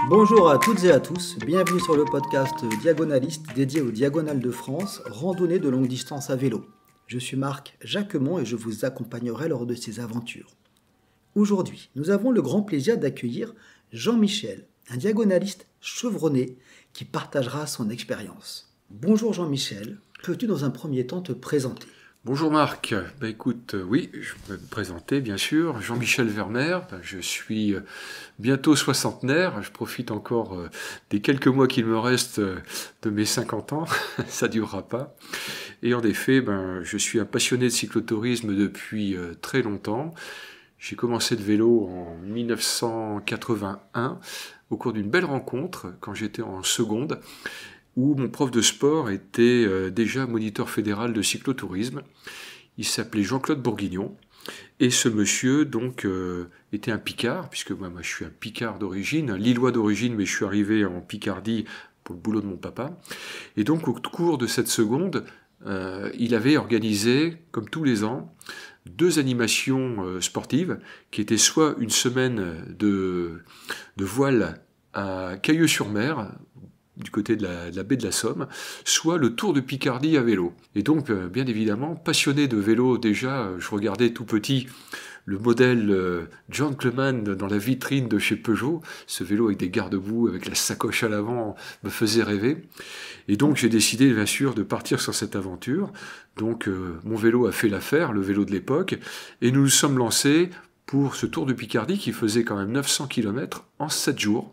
Bonjour à toutes et à tous, bienvenue sur le podcast Diagonaliste dédié aux Diagonales de France, randonnée de longue distance à vélo. Je suis Marc Jacquemont et je vous accompagnerai lors de ces aventures. Aujourd'hui, nous avons le grand plaisir d'accueillir Jean-Michel, un diagonaliste chevronné qui partagera son expérience. Bonjour Jean-Michel, peux-tu dans un premier temps te présenter ? Bonjour Marc, écoute, oui, je vais me présenter bien sûr, Jean-Michel Vermeer, je suis bientôt soixantenaire, je profite encore des quelques mois qu'il me reste de mes 50 ans, ça ne durera pas, et en effet, je suis un passionné de cyclotourisme depuis très longtemps. J'ai commencé le vélo en 1981 au cours d'une belle rencontre quand j'étais en seconde, où mon prof de sport était déjà moniteur fédéral de cyclotourisme. Il s'appelait Jean-Claude Bourguignon. Et ce monsieur, donc, était un Picard, puisque moi je suis un Picard d'origine, un Lillois d'origine, mais je suis arrivé en Picardie pour le boulot de mon papa. Et donc, au cours de cette seconde, il avait organisé, comme tous les ans, 2 animations sportives, qui étaient soit une semaine de voile à Cailleux-sur-Mer, du côté de la baie de la Somme, soit le Tour de Picardie à vélo. Et donc, bien évidemment, passionné de vélo déjà, je regardais tout petit le modèle Gentleman dans la vitrine de chez Peugeot. Ce vélo avec des garde-boue, avec la sacoche à l'avant, me faisait rêver. Et donc, j'ai décidé, bien sûr, de partir sur cette aventure. Donc, mon vélo a fait l'affaire, le vélo de l'époque, et nous nous sommes lancés pour ce Tour de Picardie qui faisait quand même 900 km en 7 jours.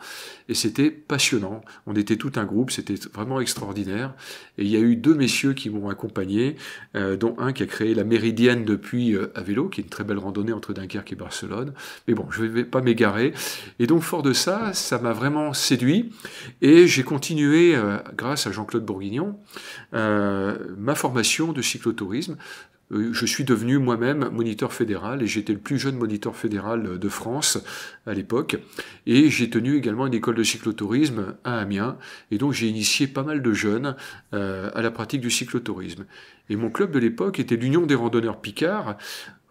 Et c'était passionnant. On était tout un groupe, c'était vraiment extraordinaire. Et il y a eu 2 messieurs qui m'ont accompagné, dont un qui a créé la Méridienne depuis à vélo, qui est une très belle randonnée entre Dunkerque et Barcelone. Mais bon, je ne vais pas m'égarer. Et donc, fort de ça, ça m'a vraiment séduit. Et j'ai continué, grâce à Jean-Claude Bourguignon, ma formation de cyclotourisme. Je suis devenu moi-même moniteur fédéral et j'étais le plus jeune moniteur fédéral de France à l'époque. Et j'ai tenu également une école de cyclotourisme à Amiens. Et donc j'ai initié pas mal de jeunes à la pratique du cyclotourisme. Et mon club de l'époque était l'Union des randonneurs Picards,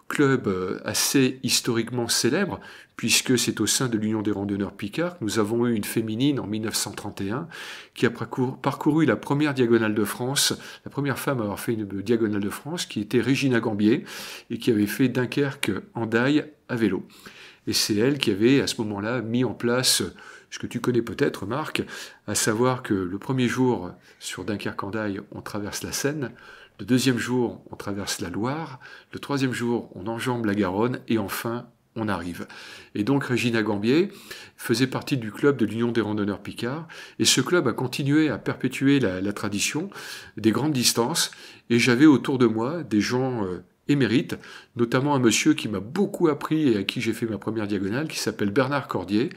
club assez historiquement célèbre, puisque c'est au sein de l'Union des randonneurs Picards que nous avons eu une féminine en 1931 qui a parcouru la première diagonale de France, la première femme à avoir fait une diagonale de France, qui était Régina Gambier, et qui avait fait Dunkerque-Hendaye à vélo. Et c'est elle qui avait, à ce moment-là, mis en place ce que tu connais peut-être, Marc, à savoir que le premier jour, sur Dunkerque-Hendaye, on traverse la Seine, le deuxième jour, on traverse la Loire, le troisième jour, on enjambe la Garonne, et enfin, on arrive. Et donc Régina Gambier faisait partie du club de l'Union des randonneurs Picards, et ce club a continué à perpétuer la tradition des grandes distances, et j'avais autour de moi des gens émérites, notamment un monsieur qui m'a beaucoup appris et à qui j'ai fait ma première diagonale, qui s'appelle Bernard Cordier,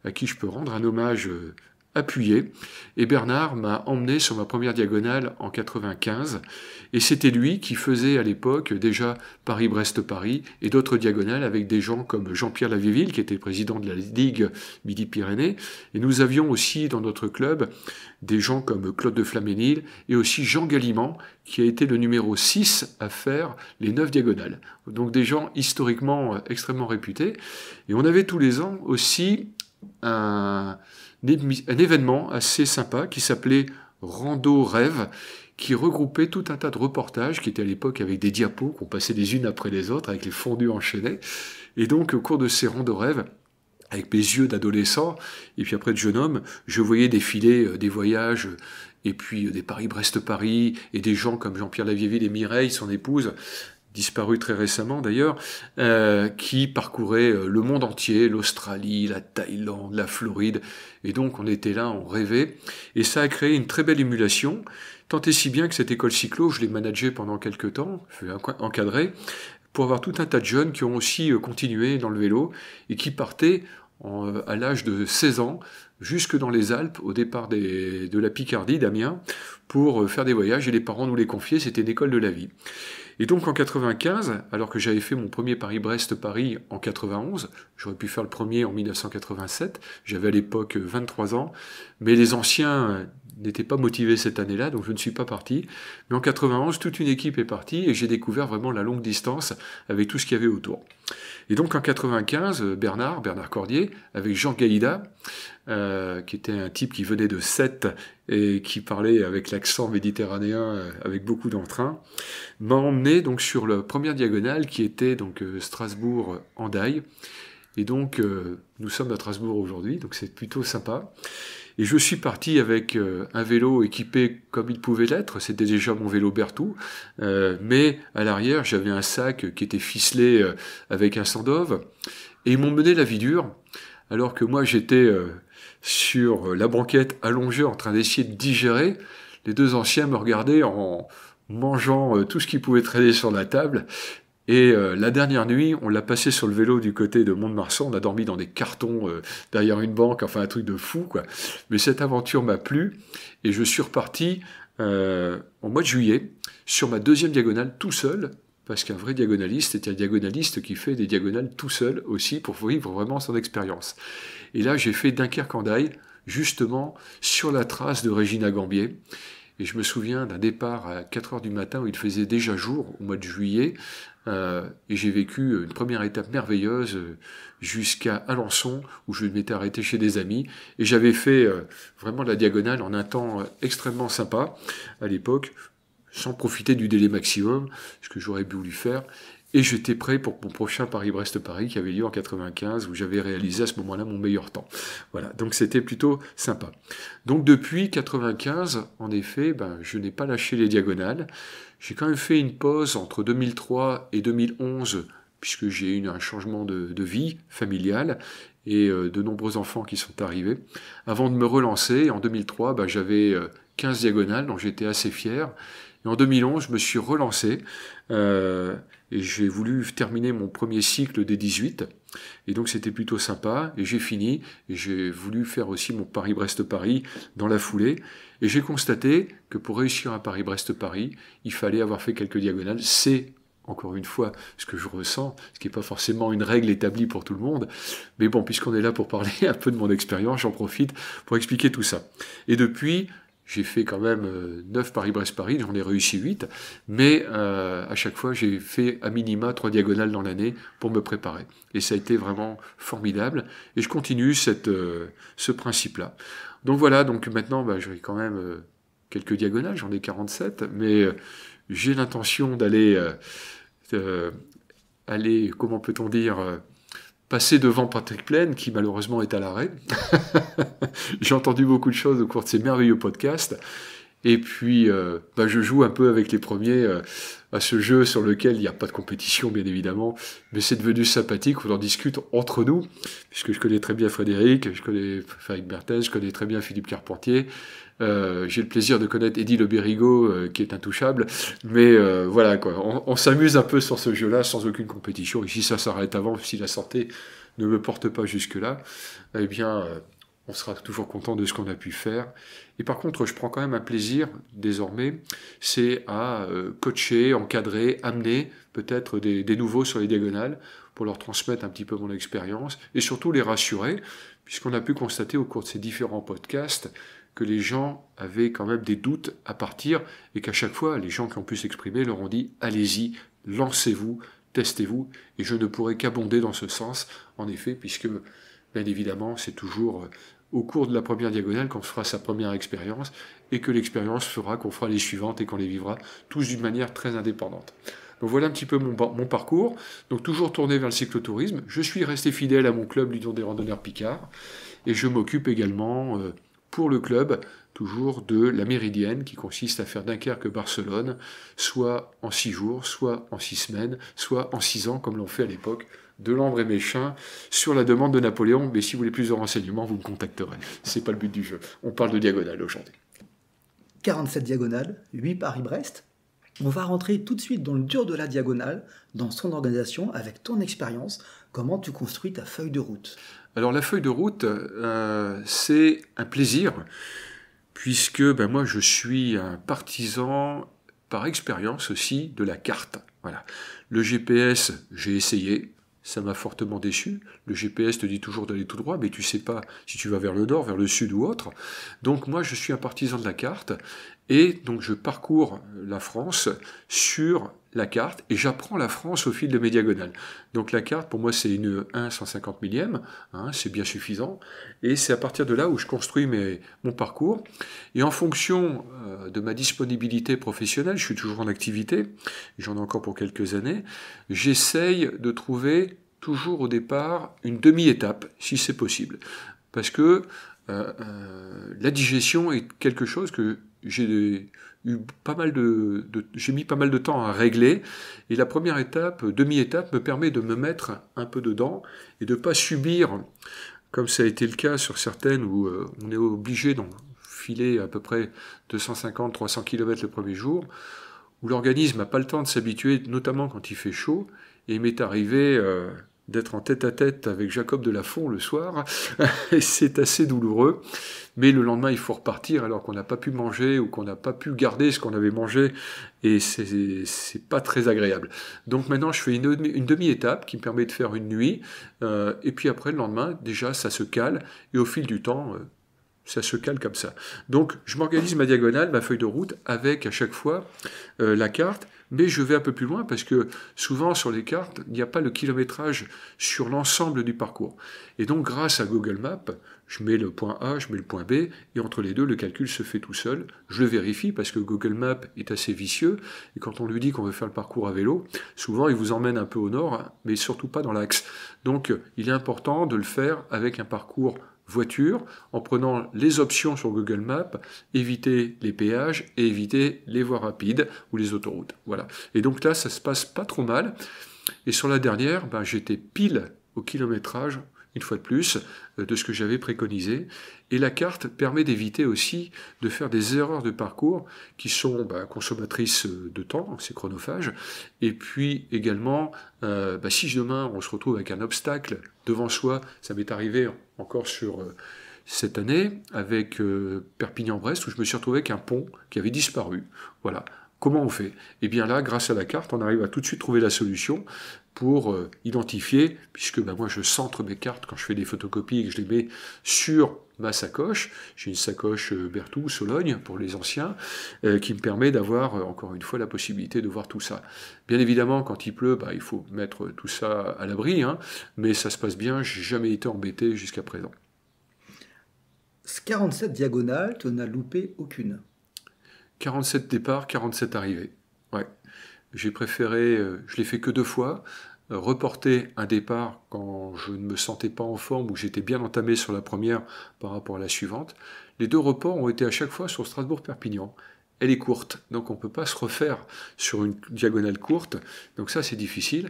à qui je peux rendre un hommage appuyé, et Bernard m'a emmené sur ma première diagonale en 95, et c'était lui qui faisait à l'époque déjà Paris-Brest-Paris et d'autres diagonales avec des gens comme Jean-Pierre Lavieille qui était président de la Ligue Midi-Pyrénées, et nous avions aussi dans notre club des gens comme Claude de Flaménil et aussi Jean Gallimand qui a été le numéro 6 à faire les 9 diagonales. Donc des gens historiquement extrêmement réputés, et on avait tous les ans aussi un événement assez sympa qui s'appelait Rando Rêve, qui regroupait tout un tas de reportages qui étaient à l'époque avec des diapos qu'on passait les unes après les autres avec les fondus enchaînés. Et donc au cours de ces Rando Rêves, avec mes yeux d'adolescent et puis après de jeune homme, je voyais défiler des voyages et puis des Paris-Brest-Paris et des gens comme Jean-Pierre Lavieille et Mireille, son épouse, disparu très récemment d'ailleurs, qui parcourait le monde entier, l'Australie, la Thaïlande, la Floride, et donc on était là, on rêvait, et ça a créé une très belle émulation, tant et si bien que cette école cyclo, je l'ai managée pendant quelques temps, je l'ai encadrée, pour avoir tout un tas de jeunes qui ont aussi continué dans le vélo, et qui partaient à l'âge de 16 ans, jusque dans les Alpes, au départ de la Picardie, d'Amiens, pour faire des voyages, et les parents nous les confiaient, c'était une école de la vie. Et donc en 95, alors que j'avais fait mon premier Paris-Brest-Paris en 91, j'aurais pu faire le premier en 1987, j'avais à l'époque 23 ans, mais les anciens n'étaient pas motivés cette année-là, donc je ne suis pas parti. Mais en 91, toute une équipe est partie et j'ai découvert vraiment la longue distance avec tout ce qu'il y avait autour. Et donc en 95, Bernard Cordier, avec Jean Gaïda, qui était un type qui venait de Sète et qui parlait avec l'accent méditerranéen avec beaucoup d'entrain, m'a emmené donc sur la première diagonale qui était donc Strasbourg-Hendaye. Et donc nous sommes à Strasbourg aujourd'hui, donc c'est plutôt sympa. Et je suis parti avec un vélo équipé comme il pouvait l'être, c'était déjà mon vélo Berthoud, mais à l'arrière j'avais un sac qui était ficelé avec un sandove, et ils m'ont mené la vie dure, alors que moi j'étais sur la banquette allongée en train d'essayer de digérer. Les deux anciens me regardaient en mangeant tout ce qui pouvait traîner sur la table. Et la dernière nuit, on l'a passé sur le vélo du côté de Mont-de-Marsan, on a dormi dans des cartons derrière une banque, enfin un truc de fou, quoi. Mais cette aventure m'a plu, et je suis reparti au mois de juillet, sur ma deuxième diagonale, tout seul, parce qu'un vrai diagonaliste est un diagonaliste qui fait des diagonales tout seul aussi, pour vivre vraiment son expérience. Et là, j'ai fait Dunkerque-Hendaye, justement sur la trace de Régina Gambier. Et je me souviens d'un départ à 4 heures du matin où il faisait déjà jour, au mois de juillet, et j'ai vécu une première étape merveilleuse jusqu'à Alençon, où je m'étais arrêté chez des amis, et j'avais fait vraiment la diagonale en un temps extrêmement sympa à l'époque, sans profiter du délai maximum, ce que j'aurais voulu faire. Et j'étais prêt pour mon prochain Paris-Brest-Paris qui avait lieu en 95, où j'avais réalisé à ce moment-là mon meilleur temps. Voilà, donc c'était plutôt sympa. Donc depuis 95, en effet, je n'ai pas lâché les diagonales. J'ai quand même fait une pause entre 2003 et 2011, puisque j'ai eu un changement de vie familiale et de nombreux enfants qui sont arrivés. Avant de me relancer, en 2003, j'avais 15 diagonales, dont j'étais assez fier. Et en 2011, je me suis relancé et j'ai voulu terminer mon premier cycle des 18. Et donc c'était plutôt sympa, et j'ai fini, et j'ai voulu faire aussi mon Paris-Brest-Paris dans la foulée. Et j'ai constaté que pour réussir un Paris-Brest-Paris, il fallait avoir fait quelques diagonales. C'est, encore une fois, ce que je ressens, ce qui n'est pas forcément une règle établie pour tout le monde. Mais bon, puisqu'on est là pour parler un peu de mon expérience, j'en profite pour expliquer tout ça. Et depuis, j'ai fait quand même 9 Paris-Brest-Paris, j'en ai réussi 8, mais à chaque fois j'ai fait à minima 3 diagonales dans l'année pour me préparer. Et ça a été vraiment formidable, et je continue ce principe-là. Donc voilà, donc maintenant j'ai quand même quelques diagonales, j'en ai 47, mais j'ai l'intention d'aller, comment peut-on dire, passer devant Patrick Plaine, qui malheureusement est à l'arrêt. J'ai entendu beaucoup de choses au cours de ces merveilleux podcasts. Et puis, je joue un peu avec les premiers à ce jeu sur lequel il n'y a pas de compétition, bien évidemment, mais c'est devenu sympathique, on en discute entre nous, puisque je connais très bien Frédéric, je connais Frédéric Berthez, je connais très bien Philippe Carpentier. J'ai le plaisir de connaître Eddy Le Bérigot, qui est intouchable, mais voilà quoi, on s'amuse un peu sur ce jeu-là sans aucune compétition, et si ça s'arrête avant, si la santé ne me porte pas jusque-là, eh bien on sera toujours content de ce qu'on a pu faire. Et par contre, je prends quand même un plaisir désormais, c'est à coacher, encadrer, amener peut-être des nouveaux sur les diagonales pour leur transmettre un petit peu mon expérience et surtout les rassurer, puisqu'on a pu constater au cours de ces différents podcasts que les gens avaient quand même des doutes à partir et qu'à chaque fois, les gens qui ont pu s'exprimer leur ont dit « allez-y, lancez-vous, testez-vous » et je ne pourrais qu'abonder dans ce sens, en effet, puisque bien évidemment, c'est toujours au cours de la première diagonale qu'on fera sa première expérience et que l'expérience fera qu'on fera les suivantes et qu'on les vivra tous d'une manière très indépendante. Donc voilà un petit peu mon parcours. Donc toujours tourné vers le cyclotourisme. Je suis resté fidèle à mon club l'Union des randonneurs Picard et je m'occupe également pour le club toujours de la méridienne qui consiste à faire Dunkerque-Barcelone soit en 6 jours, soit en 6 semaines, soit en 6 ans comme l'ont fait à l'époque Delambre et Méchain sur la demande de Napoléon, mais si vous voulez plus de renseignements, vous me contacterez. C'est pas le but du jeu. On parle de diagonale aujourd'hui. 47 diagonales, 8 Paris-Brest. On va rentrer tout de suite dans le dur de la diagonale, dans son organisation, avec ton expérience. Comment tu construis ta feuille de route? Alors la feuille de route, c'est un plaisir, puisque moi je suis un partisan, par expérience aussi, de la carte. Voilà. Le GPS, j'ai essayé. Ça m'a fortement déçu. Le GPS te dit toujours d'aller tout droit, mais tu sais pas si tu vas vers le nord, vers le sud ou autre. Donc moi, je suis un partisan de la carte, et donc je parcours la France sur la carte et j'apprends la France au fil de mes diagonales. Donc la carte, pour moi, c'est une 1/150 millième, c'est bien suffisant. Et c'est à partir de là où je construis mon parcours. Et en fonction de ma disponibilité professionnelle, je suis toujours en activité, j'en ai encore pour quelques années, j'essaye de trouver toujours au départ une demi-étape, si c'est possible. Parce que la digestion est quelque chose que j'ai mis pas mal de temps à régler, et la première étape, demi-étape, me permet de me mettre un peu dedans et de ne pas subir, comme ça a été le cas sur certaines où on est obligé d'enfiler à peu près 250-300 km le premier jour, où l'organisme n'a pas le temps de s'habituer, notamment quand il fait chaud, et il m'est arrivé d'être en tête-à-tête avec Jacob Delafont le soir, et c'est assez douloureux, mais le lendemain il faut repartir alors qu'on n'a pas pu manger ou qu'on n'a pas pu garder ce qu'on avait mangé, et c'est pas très agréable. Donc maintenant je fais une demi-étape qui me permet de faire une nuit, et puis après le lendemain déjà ça se cale, et au fil du temps ça se cale comme ça. Donc je m'organise ma diagonale, ma feuille de route, avec à chaque fois la carte, mais je vais un peu plus loin parce que souvent sur les cartes, il n'y a pas le kilométrage sur l'ensemble du parcours. Et donc grâce à Google Maps, je mets le point A, je mets le point B, et entre les deux, le calcul se fait tout seul. Je le vérifie parce que Google Maps est assez vicieux, et quand on lui dit qu'on veut faire le parcours à vélo, souvent il vous emmène un peu au nord, mais surtout pas dans l'axe. Donc il est important de le faire avec un parcours voiture, en prenant les options sur Google Maps, éviter les péages et éviter les voies rapides ou les autoroutes. Voilà. Et donc là, ça se passe pas trop mal. Et sur la dernière, j'étais pile au kilométrage, une fois de plus, de ce que j'avais préconisé. Et la carte permet d'éviter aussi de faire des erreurs de parcours qui sont consommatrices de temps, c'est chronophage. Et puis également, si demain on se retrouve avec un obstacle devant soi, ça m'est arrivé encore sur cette année avec Perpignan-Brest, où je me suis retrouvé avec un pont qui avait disparu. Voilà. Comment on fait? Eh bien là, grâce à la carte, on arrive à tout de suite trouver la solution pour identifier, puisque moi je centre mes cartes quand je fais des photocopies et que je les mets sur ma sacoche. J'ai une sacoche Berthoud, Sologne, pour les anciens, qui me permet d'avoir, encore une fois, la possibilité de voir tout ça. Bien évidemment, quand il pleut, il faut mettre tout ça à l'abri, mais ça se passe bien, j'ai jamais été embêté jusqu'à présent. 47 diagonales, tu n'as loupé aucune. 47 départs, 47 arrivées. Ouais. J'ai préféré, je l'ai fait que 2 fois, reporter un départ quand je ne me sentais pas en forme ou j'étais bien entamé sur la première par rapport à la suivante. Les 2 reports ont été à chaque fois sur Strasbourg-Perpignan. Elle est courte, donc on ne peut pas se refaire sur une diagonale courte, donc ça c'est difficile.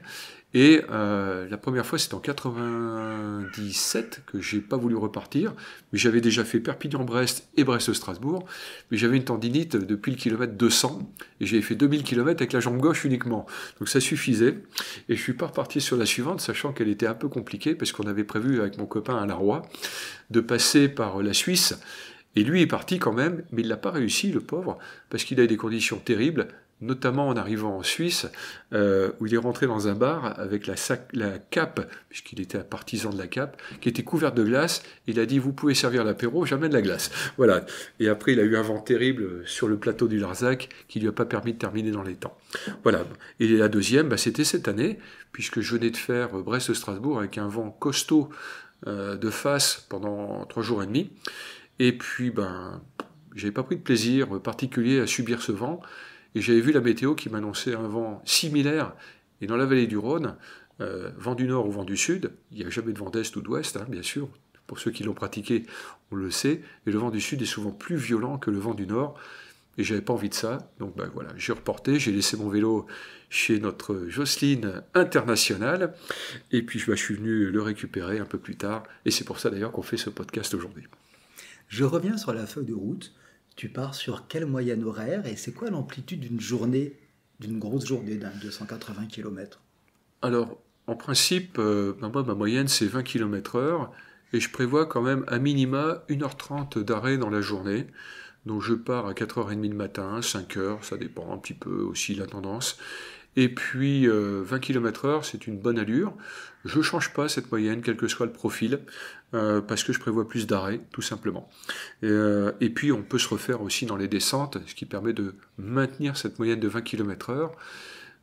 Et la première fois c'était en 97 que j'ai pas voulu repartir, mais j'avais déjà fait Perpignan-Brest et Brest-Strasbourg, mais j'avais une tendinite depuis le kilomètre 200, et j'avais fait 2000 km avec la jambe gauche uniquement, donc ça suffisait, et je suis pas reparti sur la suivante, sachant qu'elle était un peu compliquée, parce qu'on avait prévu avec mon copain à La Roy de passer par la Suisse. Et lui est parti quand même, mais il n'a pas réussi, le pauvre, parce qu'il a eu des conditions terribles, notamment en arrivant en Suisse, où il est rentré dans un bar avec la cape, puisqu'il était un partisan de la cape, qui était couverte de glace. Il a dit, vous pouvez servir l'apéro, j'amène la glace. Voilà. Et après, il a eu un vent terrible sur le plateau du Larzac, qui ne lui a pas permis de terminer dans les temps. Voilà. Et la deuxième, c'était cette année, puisque je venais de faire Brest-Strasbourg avec un vent costaud de face pendant 3 jours et demi. Et puis, j'avais pas pris de plaisir particulier à subir ce vent, et j'avais vu la météo qui m'annonçait un vent similaire, et dans la vallée du Rhône, vent du nord ou vent du sud, il n'y a jamais de vent d'est ou d'ouest, bien sûr, pour ceux qui l'ont pratiqué, on le sait, et le vent du sud est souvent plus violent que le vent du nord, et j'avais pas envie de ça, donc voilà, j'ai reporté, j'ai laissé mon vélo chez notre Jocelyne internationale, et puis je suis venu le récupérer un peu plus tard, et c'est pour ça d'ailleurs qu'on fait ce podcast aujourd'hui. Je reviens sur la feuille de route. Tu pars sur quelle moyenne horaire et c'est quoi l'amplitude d'une journée, d'une grosse journée d'un 280 km? Alors, en principe, moi, ma moyenne, c'est 20 km/h et je prévois quand même à minima 1h30 d'arrêt dans la journée. Donc, je pars à 4h30 le matin, 5h, ça dépend un petit peu aussi de la tendance. Et puis 20 km/h, c'est une bonne allure. Je ne change pas cette moyenne, quel que soit le profil, parce que je prévois plus d'arrêt, tout simplement. Et puis on peut se refaire aussi dans les descentes, ce qui permet de maintenir cette moyenne de 20 km/h.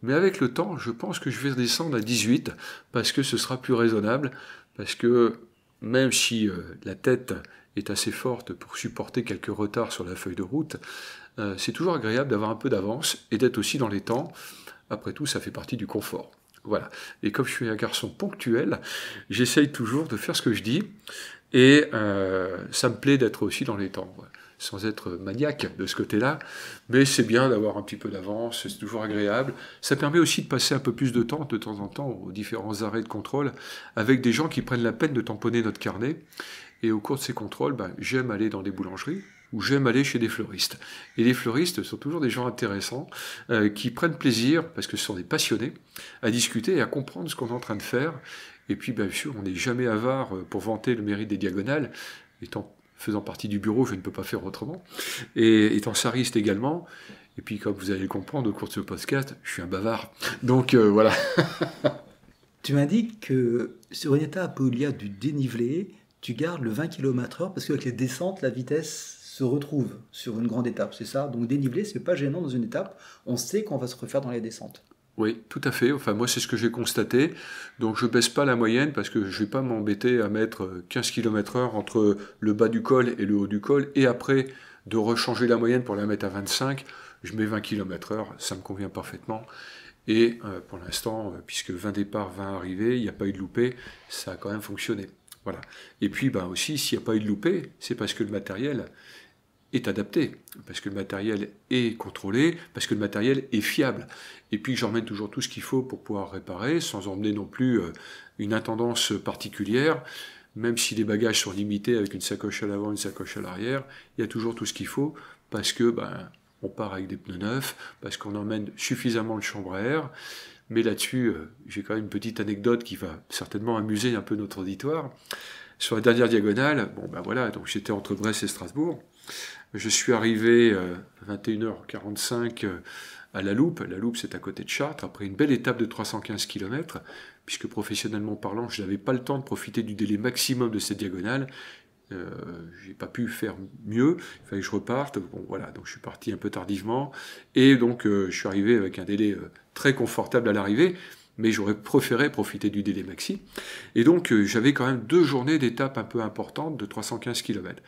Mais avec le temps, je pense que je vais descendre à 18 parce que ce sera plus raisonnable, parce que même si la tête est assez forte pour supporter quelques retards sur la feuille de route, c'est toujours agréable d'avoir un peu d'avance et d'être aussi dans les temps. Après tout, ça fait partie du confort. Voilà. Et comme je suis un garçon ponctuel, j'essaye toujours de faire ce que je dis, et ça me plaît d'être aussi dans les temps, ouais, sans être maniaque de ce côté-là, mais c'est bien d'avoir un petit peu d'avance, c'est toujours agréable. Ça permet aussi de passer un peu plus de temps en temps, aux différents arrêts de contrôle, avec des gens qui prennent la peine de tamponner notre carnet. Et au cours de ces contrôles, j'aime aller dans des boulangeries, ou j'aime aller chez des fleuristes. Et les fleuristes sont toujours des gens intéressants, qui prennent plaisir, parce que ce sont des passionnés, à discuter et à comprendre ce qu'on est en train de faire. Et puis, bien sûr, on n'est jamais avare pour vanter le mérite des diagonales. Faisant partie du bureau, je ne peux pas faire autrement. Et étant sariste également. Et puis, comme vous allez le comprendre au cours de ce podcast, je suis un bavard. Donc, voilà. Tu m'indiques que sur une étape où il y a du dénivelé, tu gardes le 20 km/h parce qu'avec les descentes, la vitesse se retrouve sur une grande étape, c'est ça? Donc dénivelé, c'est pas gênant dans une étape, on sait qu'on va se refaire dans les descentes. Oui, tout à fait. Enfin, moi, c'est ce que j'ai constaté. Donc, je baisse pas la moyenne parce que je vais pas m'embêter à mettre 15 km/h entre le bas du col et le haut du col. Et après, de rechanger la moyenne pour la mettre à 25. Je mets 20 km/h. Ça me convient parfaitement. Et pour l'instant, puisque 20 départs, 20 arrivées, il n'y a pas eu de loupé, ça a quand même fonctionné. Voilà. Et puis, aussi, s'il n'y a pas eu de loupé, c'est parce que le matériel est adapté, parce que le matériel est contrôlé, parce que le matériel est fiable. Et puis j'emmène toujours tout ce qu'il faut pour pouvoir réparer, sans emmener non plus une intendance particulière, même si les bagages sont limités avec une sacoche à l'avant, une sacoche à l'arrière, il y a toujours tout ce qu'il faut, parce que on part avec des pneus neufs, parce qu'on emmène suffisamment de chambre à air. Mais là-dessus, j'ai quand même une petite anecdote qui va certainement amuser un peu notre auditoire. Sur la dernière diagonale, voilà, donc j'étais entre Brest et Strasbourg. Je suis arrivé à 21h45 à La Loupe. La Loupe, c'est à côté de Chartres, après une belle étape de 315 km, puisque professionnellement parlant, je n'avais pas le temps de profiter du délai maximum de cette diagonale. J'ai pas pu faire mieux, il fallait que je reparte. Bon, voilà, donc je suis parti un peu tardivement, et donc je suis arrivé avec un délai très confortable à l'arrivée, mais j'aurais préféré profiter du délai maxi. Et donc j'avais quand même 2 journées d'étapes un peu importantes de 315 km.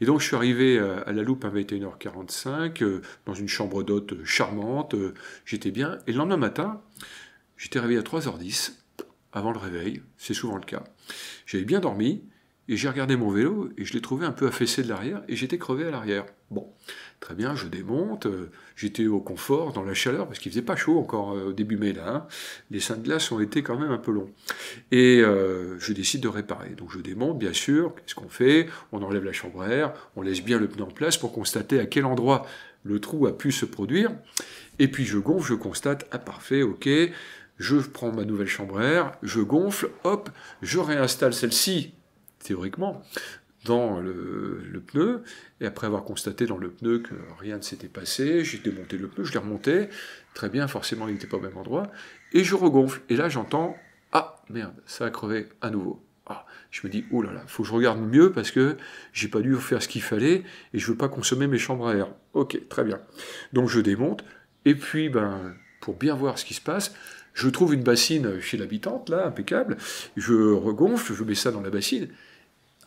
Et donc je suis arrivé à La Loupe à 21h45, dans une chambre d'hôte charmante, j'étais bien. Et le lendemain matin, j'étais réveillé à 3h10, avant le réveil, c'est souvent le cas. J'avais bien dormi, et j'ai regardé mon vélo, et je l'ai trouvé un peu affaissé de l'arrière, et j'étais crevé à l'arrière. Bon, très bien, je démonte, j'étais au confort, dans la chaleur, parce qu'il faisait pas chaud encore au début mai, là. Hein. Les seins de glace ont été quand même un peu longs. Et je décide de réparer. Donc je démonte, bien sûr, qu'est-ce qu'on fait? On enlève la chambre à air, on laisse bien le pneu en place pour constater à quel endroit le trou a pu se produire. Et puis je gonfle, je constate, parfait, ok, je prends ma nouvelle chambre à air, je gonfle, hop, je réinstalle celle-ci, théoriquement, dans le pneu, et après avoir constaté dans le pneu que rien ne s'était passé, j'ai démonté le pneu, je l'ai remonté, très bien, forcément il n'était pas au même endroit, et je regonfle, et là j'entends, ah merde, ça a crevé à nouveau. Ah, je me dis, oh là là, faut que je regarde mieux parce que j'ai pas dû faire ce qu'il fallait, et je veux pas consommer mes chambres à air. Ok, très bien. Donc je démonte, et puis pour bien voir ce qui se passe, je trouve une bassine chez l'habitante, là, impeccable, je regonfle, je mets ça dans la bassine.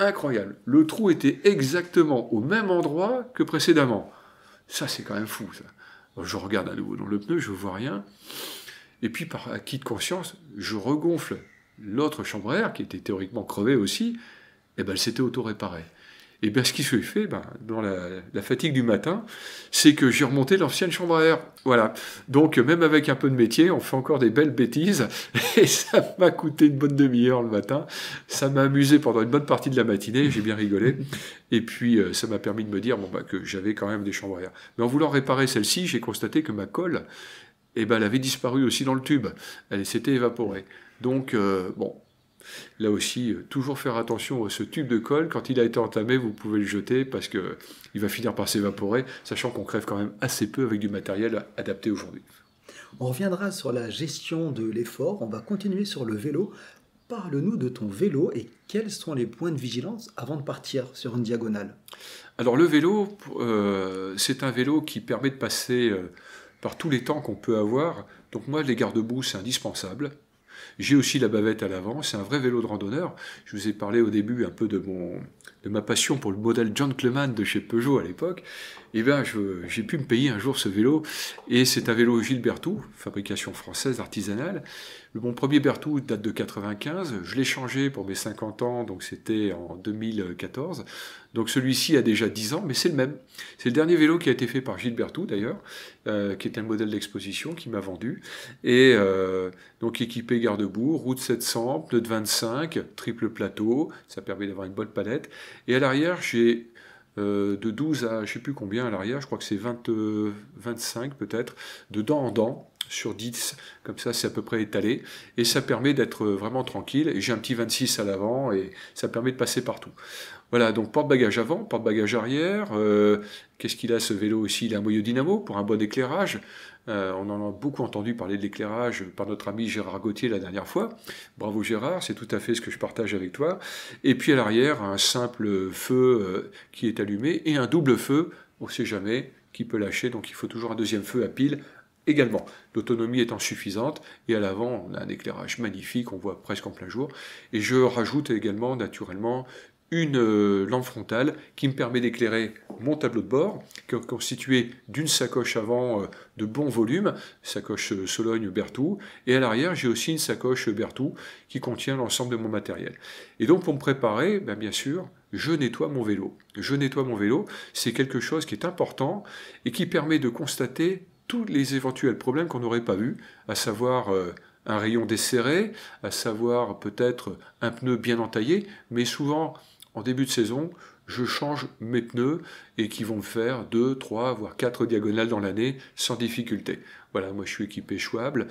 Incroyable. Le trou était exactement au même endroit que précédemment. Ça, c'est quand même fou, ça. Alors, je regarde à nouveau dans le pneu, je ne vois rien. Et puis, par acquis de conscience, je regonfle l'autre chambre à air, qui était théoriquement crevée aussi, et elle s'était auto-réparée. Et bien, ce qui se fait, dans la fatigue du matin, c'est que j'ai remonté l'ancienne chambre à air. Voilà. Donc, même avec un peu de métier, on fait encore des belles bêtises. Et ça m'a coûté une bonne demi-heure le matin. Ça m'a amusé pendant une bonne partie de la matinée. J'ai bien rigolé. Et puis, ça m'a permis de me dire que j'avais quand même des chambres à air. Mais en voulant réparer celle-ci, j'ai constaté que ma colle, elle avait disparu aussi dans le tube. Elle s'était évaporée. Donc, là aussi, toujours faire attention à ce tube de colle. Quand il a été entamé, vous pouvez le jeter parce qu'il va finir par s'évaporer, sachant qu'on crève quand même assez peu avec du matériel adapté aujourd'hui. On reviendra sur la gestion de l'effort. On va continuer sur le vélo. Parle-nous de ton vélo et quels sont les points de vigilance avant de partir sur une diagonale. Alors le vélo, c'est un vélo qui permet de passer par tous les temps qu'on peut avoir. Donc moi, les garde-boue, c'est indispensable. J'ai aussi la bavette à l'avant, c'est un vrai vélo de randonneur. Je vous ai parlé au début un peu de ma passion pour le modèle Gentleman de chez Peugeot à l'époque. Et bien, j'ai pu me payer un jour ce vélo, et c'est un vélo Gilles Berthoud, fabrication française artisanale. Mon premier Berthoud date de 95, je l'ai changé pour mes 50 ans, donc c'était en 2014. Donc celui-ci a déjà 10 ans, mais c'est le même. C'est le dernier vélo qui a été fait par Gilles Berthoud d'ailleurs, qui est un modèle d'exposition qui m'a vendu. Et donc équipé garde-boue, route 700, pneus de 25, triple plateau, ça permet d'avoir une bonne palette. Et à l'arrière, j'ai de 12 à je ne sais plus combien à l'arrière, je crois que c'est 25 peut-être, de dents en dents, sur 10, comme ça c'est à peu près étalé, et ça permet d'être vraiment tranquille, et j'ai un petit 26 à l'avant, et ça permet de passer partout. Voilà, donc porte-bagages avant, porte-bagages arrière, qu'est-ce qu'il a ce vélo aussi? Il a un moyeu dynamo pour un bon éclairage. On en a beaucoup entendu parler de l'éclairage par notre ami Gérard Gauthier la dernière fois. Bravo Gérard, c'est tout à fait ce que je partage avec toi. Et puis à l'arrière, un simple feu qui est allumé et un double feu, on ne sait jamais, qui peut lâcher, donc il faut toujours un deuxième feu à pile également. L'autonomie étant suffisante, et à l'avant, on a un éclairage magnifique, on voit presque en plein jour. Et je rajoute également, naturellement, une lampe frontale qui me permet d'éclairer mon tableau de bord, qui est constitué d'une sacoche avant de bon volume, sacoche Sologne Berthoud, et à l'arrière j'ai aussi une sacoche Berthoud qui contient l'ensemble de mon matériel. Et donc pour me préparer, bien sûr, je nettoie mon vélo. Je nettoie mon vélo, c'est quelque chose qui est important et qui permet de constater tous les éventuels problèmes qu'on n'aurait pas vus, à savoir un rayon desserré, à savoir peut-être un pneu bien entaillé, mais souvent en début de saison, je change mes pneus et qui vont me faire 2, 3, voire 4 diagonales dans l'année sans difficulté. Voilà, moi je suis équipé Schwab,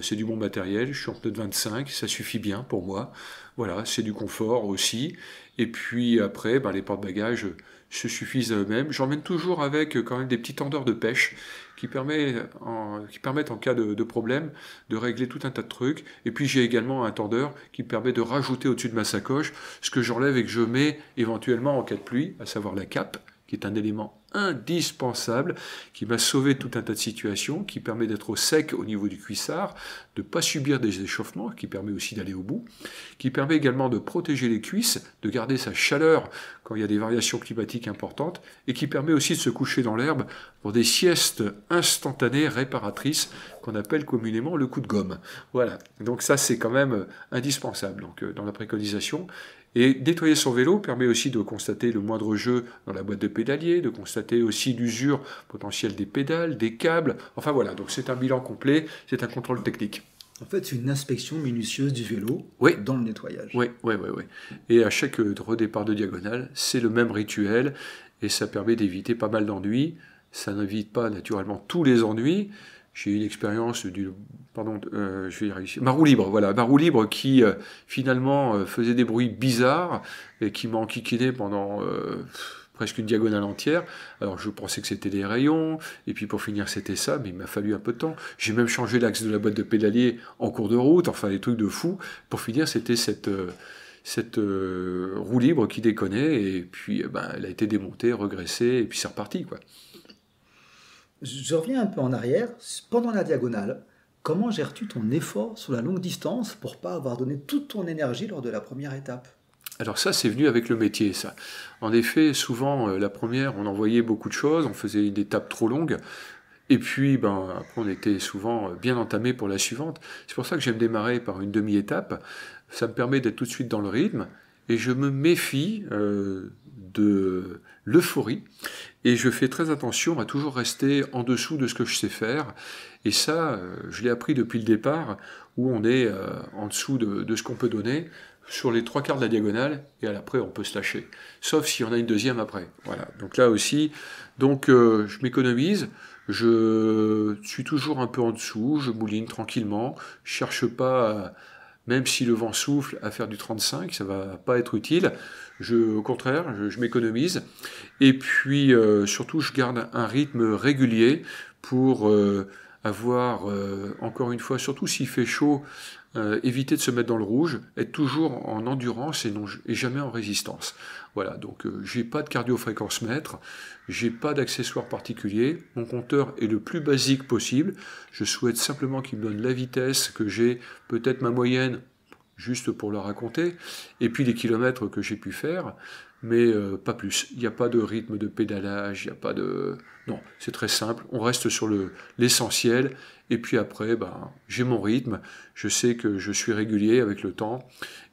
c'est du bon matériel, je suis en pneu de 25, ça suffit bien pour moi. Voilà, c'est du confort aussi. Et puis après, les porte-bagages se suffisent à eux-mêmes. J'emmène toujours avec quand même des petits tendeurs de pêche qui permettent en cas de problème de régler tout un tas de trucs. Et puis j'ai également un tendeur qui me permet de rajouter au-dessus de ma sacoche ce que j'enlève et que je mets éventuellement en cas de pluie, à savoir la cape, qui est un élément indispensable, qui m'a sauvé tout un tas de situations, qui permet d'être au sec au niveau du cuissard, de ne pas subir des échauffements, qui permet aussi d'aller au bout, qui permet également de protéger les cuisses, de garder sa chaleur quand il y a des variations climatiques importantes, et qui permet aussi de se coucher dans l'herbe pour des siestes instantanées réparatrices, qu'on appelle communément le coup de gomme. Voilà, donc ça c'est quand même indispensable donc, dans la préconisation. Et nettoyer son vélo permet aussi de constater le moindre jeu dans la boîte de pédalier, de constater aussi l'usure potentielle des pédales, des câbles. Enfin voilà, donc c'est un bilan complet, c'est un contrôle technique. En fait, c'est une inspection minutieuse du vélo dans le nettoyage. Oui. Et à chaque redépart de diagonale, c'est le même rituel et ça permet d'éviter pas mal d'ennuis. Ça n'évite pas naturellement tous les ennuis. J'ai eu une expérience ma roue libre, voilà, ma roue libre qui finalement faisait des bruits bizarres et qui m'a enquiquiné pendant presque une diagonale entière. Alors je pensais que c'était des rayons, et puis pour finir c'était ça, mais il m'a fallu un peu de temps. J'ai même changé l'axe de la boîte de pédalier en cours de route, enfin des trucs de fou. Pour finir, c'était cette roue libre qui déconnait, et puis elle a été démontée, regraissée, et puis c'est reparti, quoi. Je reviens un peu en arrière. Pendant la diagonale, comment gères-tu ton effort sur la longue distance pour pas avoir donné toute ton énergie lors de la première étape? Alors ça, c'est venu avec le métier, ça. En effet, souvent, la première, on envoyait beaucoup de choses, on faisait une étape trop longue, et puis, après, on était souvent bien entamé pour la suivante. C'est pour ça que j'aime démarrer par une demi-étape. Ça me permet d'être tout de suite dans le rythme, et je me méfie de l'euphorie, et je fais très attention à toujours rester en dessous de ce que je sais faire. Et ça, je l'ai appris depuis le départ, où on est en dessous de ce qu'on peut donner, sur les 3/4 de la diagonale, et après on peut se lâcher. Sauf si on a une deuxième après. Voilà. Donc là aussi, je m'économise, je suis toujours un peu en dessous, je mouline tranquillement, je cherche pas, même si le vent souffle, à faire du 35, ça va pas être utile. Au contraire, je m'économise. Et puis surtout, je garde un rythme régulier pour avoir, encore une fois, surtout s'il fait chaud, éviter de se mettre dans le rouge, être toujours en endurance et jamais en résistance. Voilà, donc j'ai pas de cardio-fréquence-mètre, j'ai pas d'accessoires particuliers, mon compteur est le plus basique possible, je souhaite simplement qu'il me donne la vitesse que j'ai, peut-être ma moyenne, juste pour la raconter, et puis les kilomètres que j'ai pu faire, mais pas plus. Il n'y a pas de rythme de pédalage, il n'y a pas de... Non, c'est très simple, on reste sur l'essentiel, et puis après, j'ai mon rythme, je sais que je suis régulier avec le temps,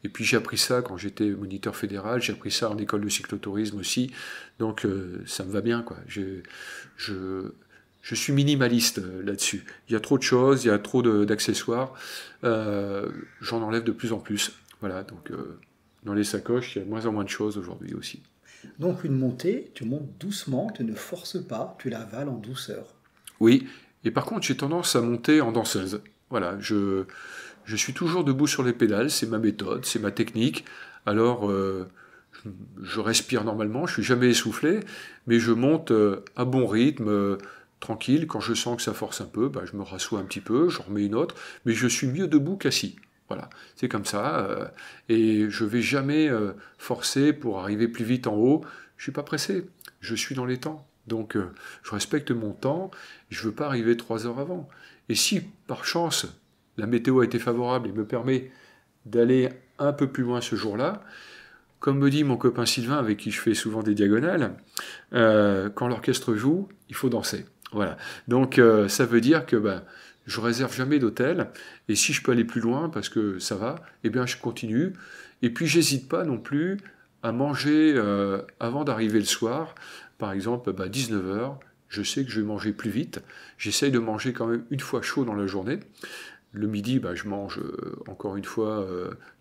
et puis j'ai appris ça quand j'étais moniteur fédéral, j'ai appris ça en école de cyclotourisme aussi, donc ça me va bien, quoi. Je suis minimaliste là-dessus. Il y a trop de choses, il y a trop d'accessoires, j'en enlève de plus en plus. Voilà, donc dans les sacoches, il y a de moins en moins de choses aujourd'hui aussi. Donc une montée, tu montes doucement, tu ne forces pas, tu l'avales en douceur. Oui, et par contre, j'ai tendance à monter en danseuse. Voilà, je suis toujours debout sur les pédales, c'est ma méthode, c'est ma technique. Alors, je respire normalement, je suis jamais essoufflé, mais je monte à bon rythme, tranquille. Quand je sens que ça force un peu, je me rassois un petit peu, j'en remets une autre, mais je suis mieux debout qu'assis. Voilà, c'est comme ça, et je vais jamais forcer pour arriver plus vite en haut. Je suis pas pressé, je suis dans les temps. Donc, je respecte mon temps, je veux pas arriver 3 heures avant. Et si, par chance, la météo a été favorable et me permet d'aller un peu plus loin ce jour-là, comme me dit mon copain Sylvain, avec qui je fais souvent des diagonales, quand l'orchestre joue, il faut danser. Voilà. Donc, ça veut dire que je réserve jamais d'hôtel, et si je peux aller plus loin, parce que ça va, eh bien, je continue. Et puis, j'hésite pas non plus à manger avant d'arriver le soir. Par exemple, 19h, je sais que je vais manger plus vite. J'essaye de manger quand même une fois chaud dans la journée. Le midi, je mange encore une fois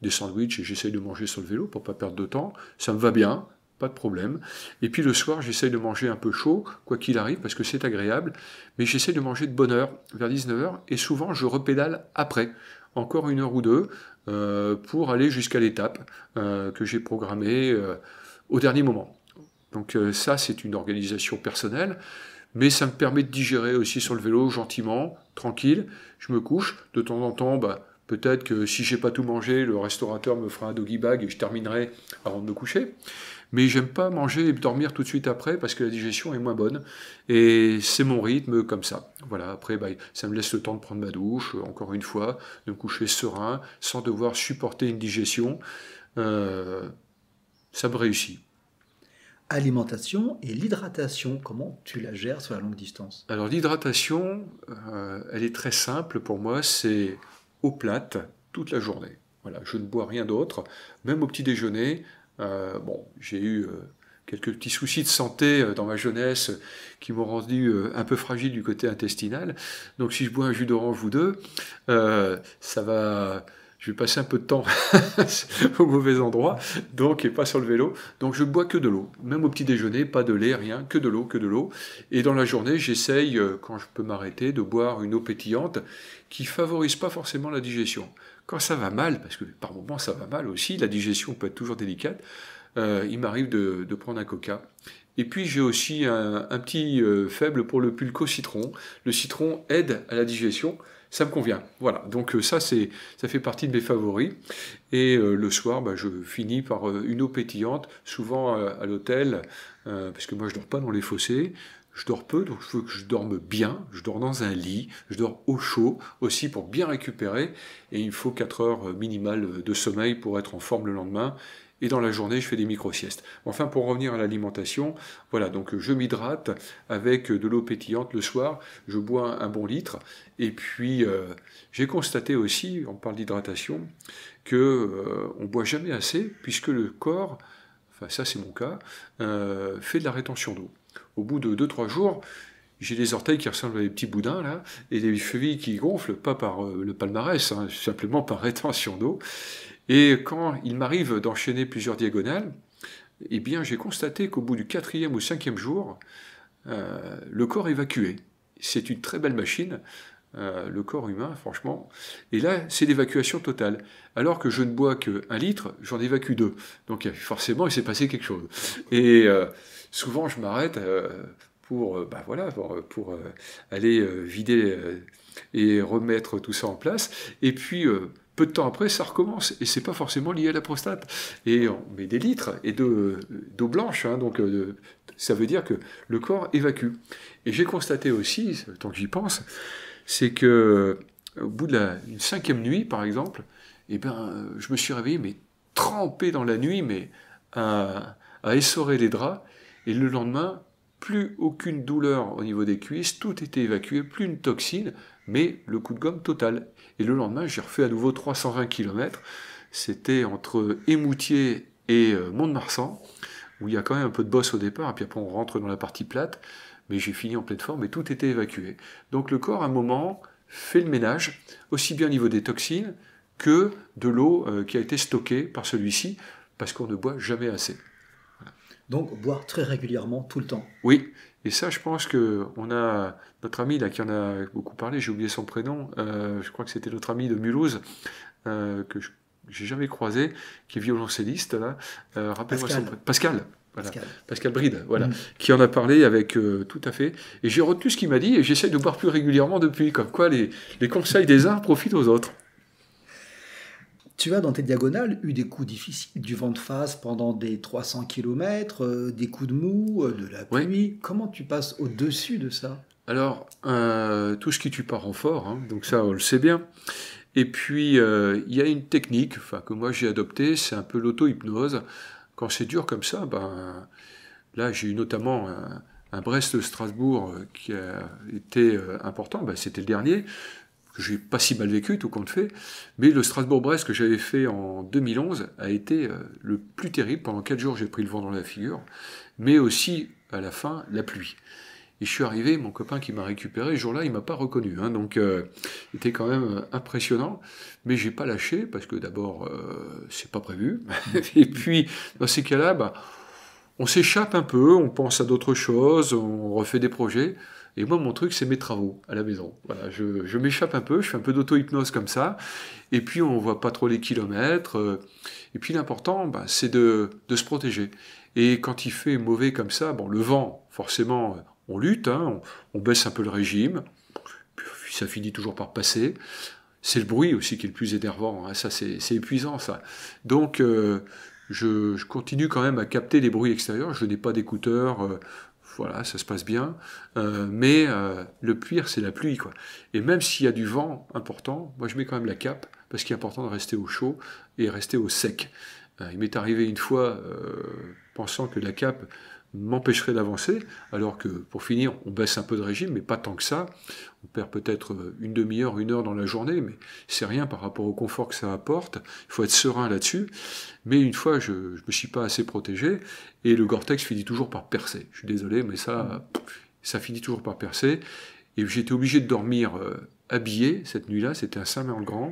des sandwichs et j'essaye de manger sur le vélo pour pas perdre de temps. Ça me va bien, pas de problème. Et puis le soir, j'essaye de manger un peu chaud, quoi qu'il arrive, parce que c'est agréable. Mais j'essaye de manger de bonne heure, vers 19h, et souvent je repédale après, encore 1 heure ou 2, pour aller jusqu'à l'étape que j'ai programmée au dernier moment. Donc ça, c'est une organisation personnelle, mais ça me permet de digérer aussi sur le vélo gentiment, tranquille. Je me couche, de temps en temps, peut-être que si j'ai pas tout mangé, le restaurateur me fera un doggy bag et je terminerai avant de me coucher. Mais j'aime pas manger et dormir tout de suite après parce que la digestion est moins bonne. Et c'est mon rythme comme ça. Voilà, après, ça me laisse le temps de prendre ma douche, encore une fois, de me coucher serein, sans devoir supporter une digestion. Ça me réussit. Alimentation et l'hydratation, comment tu la gères sur la longue distance? Alors l'hydratation, elle est très simple pour moi, c'est eau plate toute la journée. Voilà, je ne bois rien d'autre, même au petit déjeuner. J'ai eu quelques petits soucis de santé dans ma jeunesse qui m'ont rendu un peu fragile du côté intestinal. Donc si je bois un jus d'orange ou deux, ça va... Je vais passer un peu de temps au mauvais endroit, donc, et pas sur le vélo. Donc, je bois que de l'eau. Même au petit déjeuner, pas de lait, rien, que de l'eau, que de l'eau. Et dans la journée, j'essaye, quand je peux m'arrêter, de boire une eau pétillante qui favorise pas forcément la digestion. Quand ça va mal, parce que par moments ça va mal aussi, la digestion peut être toujours délicate, il m'arrive de prendre un coca. Et puis j'ai aussi un petit faible pour le pulco citron. Le citron aide à la digestion. Ça me convient. Voilà, donc ça fait partie de mes favoris. Et le soir, je finis par une eau pétillante, souvent à l'hôtel, parce que moi je dors pas dans les fossés. Je dors peu, donc il faut que je dorme bien. Je dors dans un lit, je dors au chaud aussi pour bien récupérer. Et il me faut 4 heures minimales de sommeil pour être en forme le lendemain. Et dans la journée, je fais des micro-siestes. Enfin, pour revenir à l'alimentation, voilà, donc je m'hydrate avec de l'eau pétillante le soir, je bois un bon litre, et puis j'ai constaté aussi, on parle d'hydratation, que on boit jamais assez, puisque le corps, enfin ça c'est mon cas, fait de la rétention d'eau. Au bout de 2-3 jours, j'ai des orteils qui ressemblent à des petits boudins, là, et des chevilles qui gonflent, pas par le palmarès, simplement par rétention d'eau. Et quand il m'arrive d'enchaîner plusieurs diagonales, eh bien, j'ai constaté qu'au bout du 4e ou 5e jour, le corps évacuait. C'est une très belle machine, le corps humain, franchement. Et là, c'est l'évacuation totale. Alors que je ne bois qu'1 litre, j'en évacue 2. Donc forcément, il s'est passé quelque chose. Et souvent, je m'arrête pour aller vider et remettre tout ça en place. Et puis, peu de temps après, ça recommence. Et c'est pas forcément lié à la prostate. Et on met des litres et d'eau blanche, hein, donc ça veut dire que le corps évacue. Et j'ai constaté aussi, tant que j'y pense, c'est que au bout de une 5e nuit, par exemple, eh ben, je me suis réveillé, mais trempé dans la nuit, mais à essorer les draps. Et le lendemain, plus aucune douleur au niveau des cuisses, tout était évacué, plus une toxine, mais le coup de gomme total. Et le lendemain, j'ai refait à nouveau 320 km. C'était entre Émoutier et Mont-de-Marsan, où il y a quand même un peu de bosse au départ, et puis après on rentre dans la partie plate, mais j'ai fini en pleine forme et tout était évacué. Donc le corps, à un moment, fait le ménage, aussi bien au niveau des toxines que de l'eau qui a été stockée par celui-ci, parce qu'on ne boit jamais assez. Donc, boire très régulièrement, tout le temps. Oui, et ça, je pense que on a notre ami là qui en a beaucoup parlé, j'ai oublié son prénom, je crois que c'était notre ami de Mulhouse, que j'ai jamais croisé, qui est violoncelliste là, rappelez-moi son prénom. Pascal. Voilà. Pascal Bride, voilà, qui en a parlé avec tout à fait. Et j'ai retenu ce qu'il m'a dit et j'essaie de boire plus régulièrement depuis. Comme quoi, les conseils des uns profitent aux autres. Tu as dans tes diagonales eu des coups difficiles, du vent de face pendant des 300 km, des coups de mou, de la pluie. Oui. Comment tu passes au-dessus de ça? Alors, tout ce qui tue pas rend fort, hein, donc ça, on le sait bien. Et puis, il y a une technique que moi j'ai adoptée, c'est un peu l'auto-hypnose. Quand c'est dur comme ça, là j'ai eu notamment un Brest-Strasbourg qui a été important, c'était le dernier, que j'ai pas si mal vécu, tout compte fait, mais le Strasbourg-Brest que j'avais fait en 2011 a été le plus terrible. Pendant 4 jours j'ai pris le vent dans la figure, mais aussi à la fin la pluie. Et je suis arrivé, mon copain qui m'a récupéré, ce jour-là, il m'a pas reconnu. Hein, donc, c'était quand même impressionnant. Mais j'ai pas lâché, parce que d'abord, c'est pas prévu. Et puis, dans ces cas-là, on s'échappe un peu, on pense à d'autres choses, on refait des projets. Et moi, mon truc, c'est mes travaux à la maison. Voilà, je m'échappe un peu, je fais un peu d'auto-hypnose comme ça. Et puis, on voit pas trop les kilomètres. Et puis, l'important, c'est de se protéger. Et quand il fait mauvais comme ça, le vent, forcément, on lutte, hein, on baisse un peu le régime, puis ça finit toujours par passer. C'est le bruit aussi qui est le plus énervant, hein, ça c'est épuisant ça. Donc je continue quand même à capter les bruits extérieurs, je n'ai pas d'écouteurs, voilà, ça se passe bien, mais le pire c'est la pluie, quoi. Et même s'il y a du vent important, moi je mets quand même la cape, parce qu'il est important de rester au chaud et rester au sec. Il m'est arrivé une fois, pensant que la cape m'empêcherait d'avancer, alors que pour finir, on baisse un peu de régime, mais pas tant que ça. On perd peut-être une demi-heure, 1 heure dans la journée, mais c'est rien par rapport au confort que ça apporte. Il faut être serein là-dessus. Mais une fois, je ne me suis pas assez protégé, et le Gore-Tex finit toujours par percer. Je suis désolé, mais ça finit toujours par percer. Et j'étais obligé de dormir habillé cette nuit-là, c'était un Saint-Merle-Grand,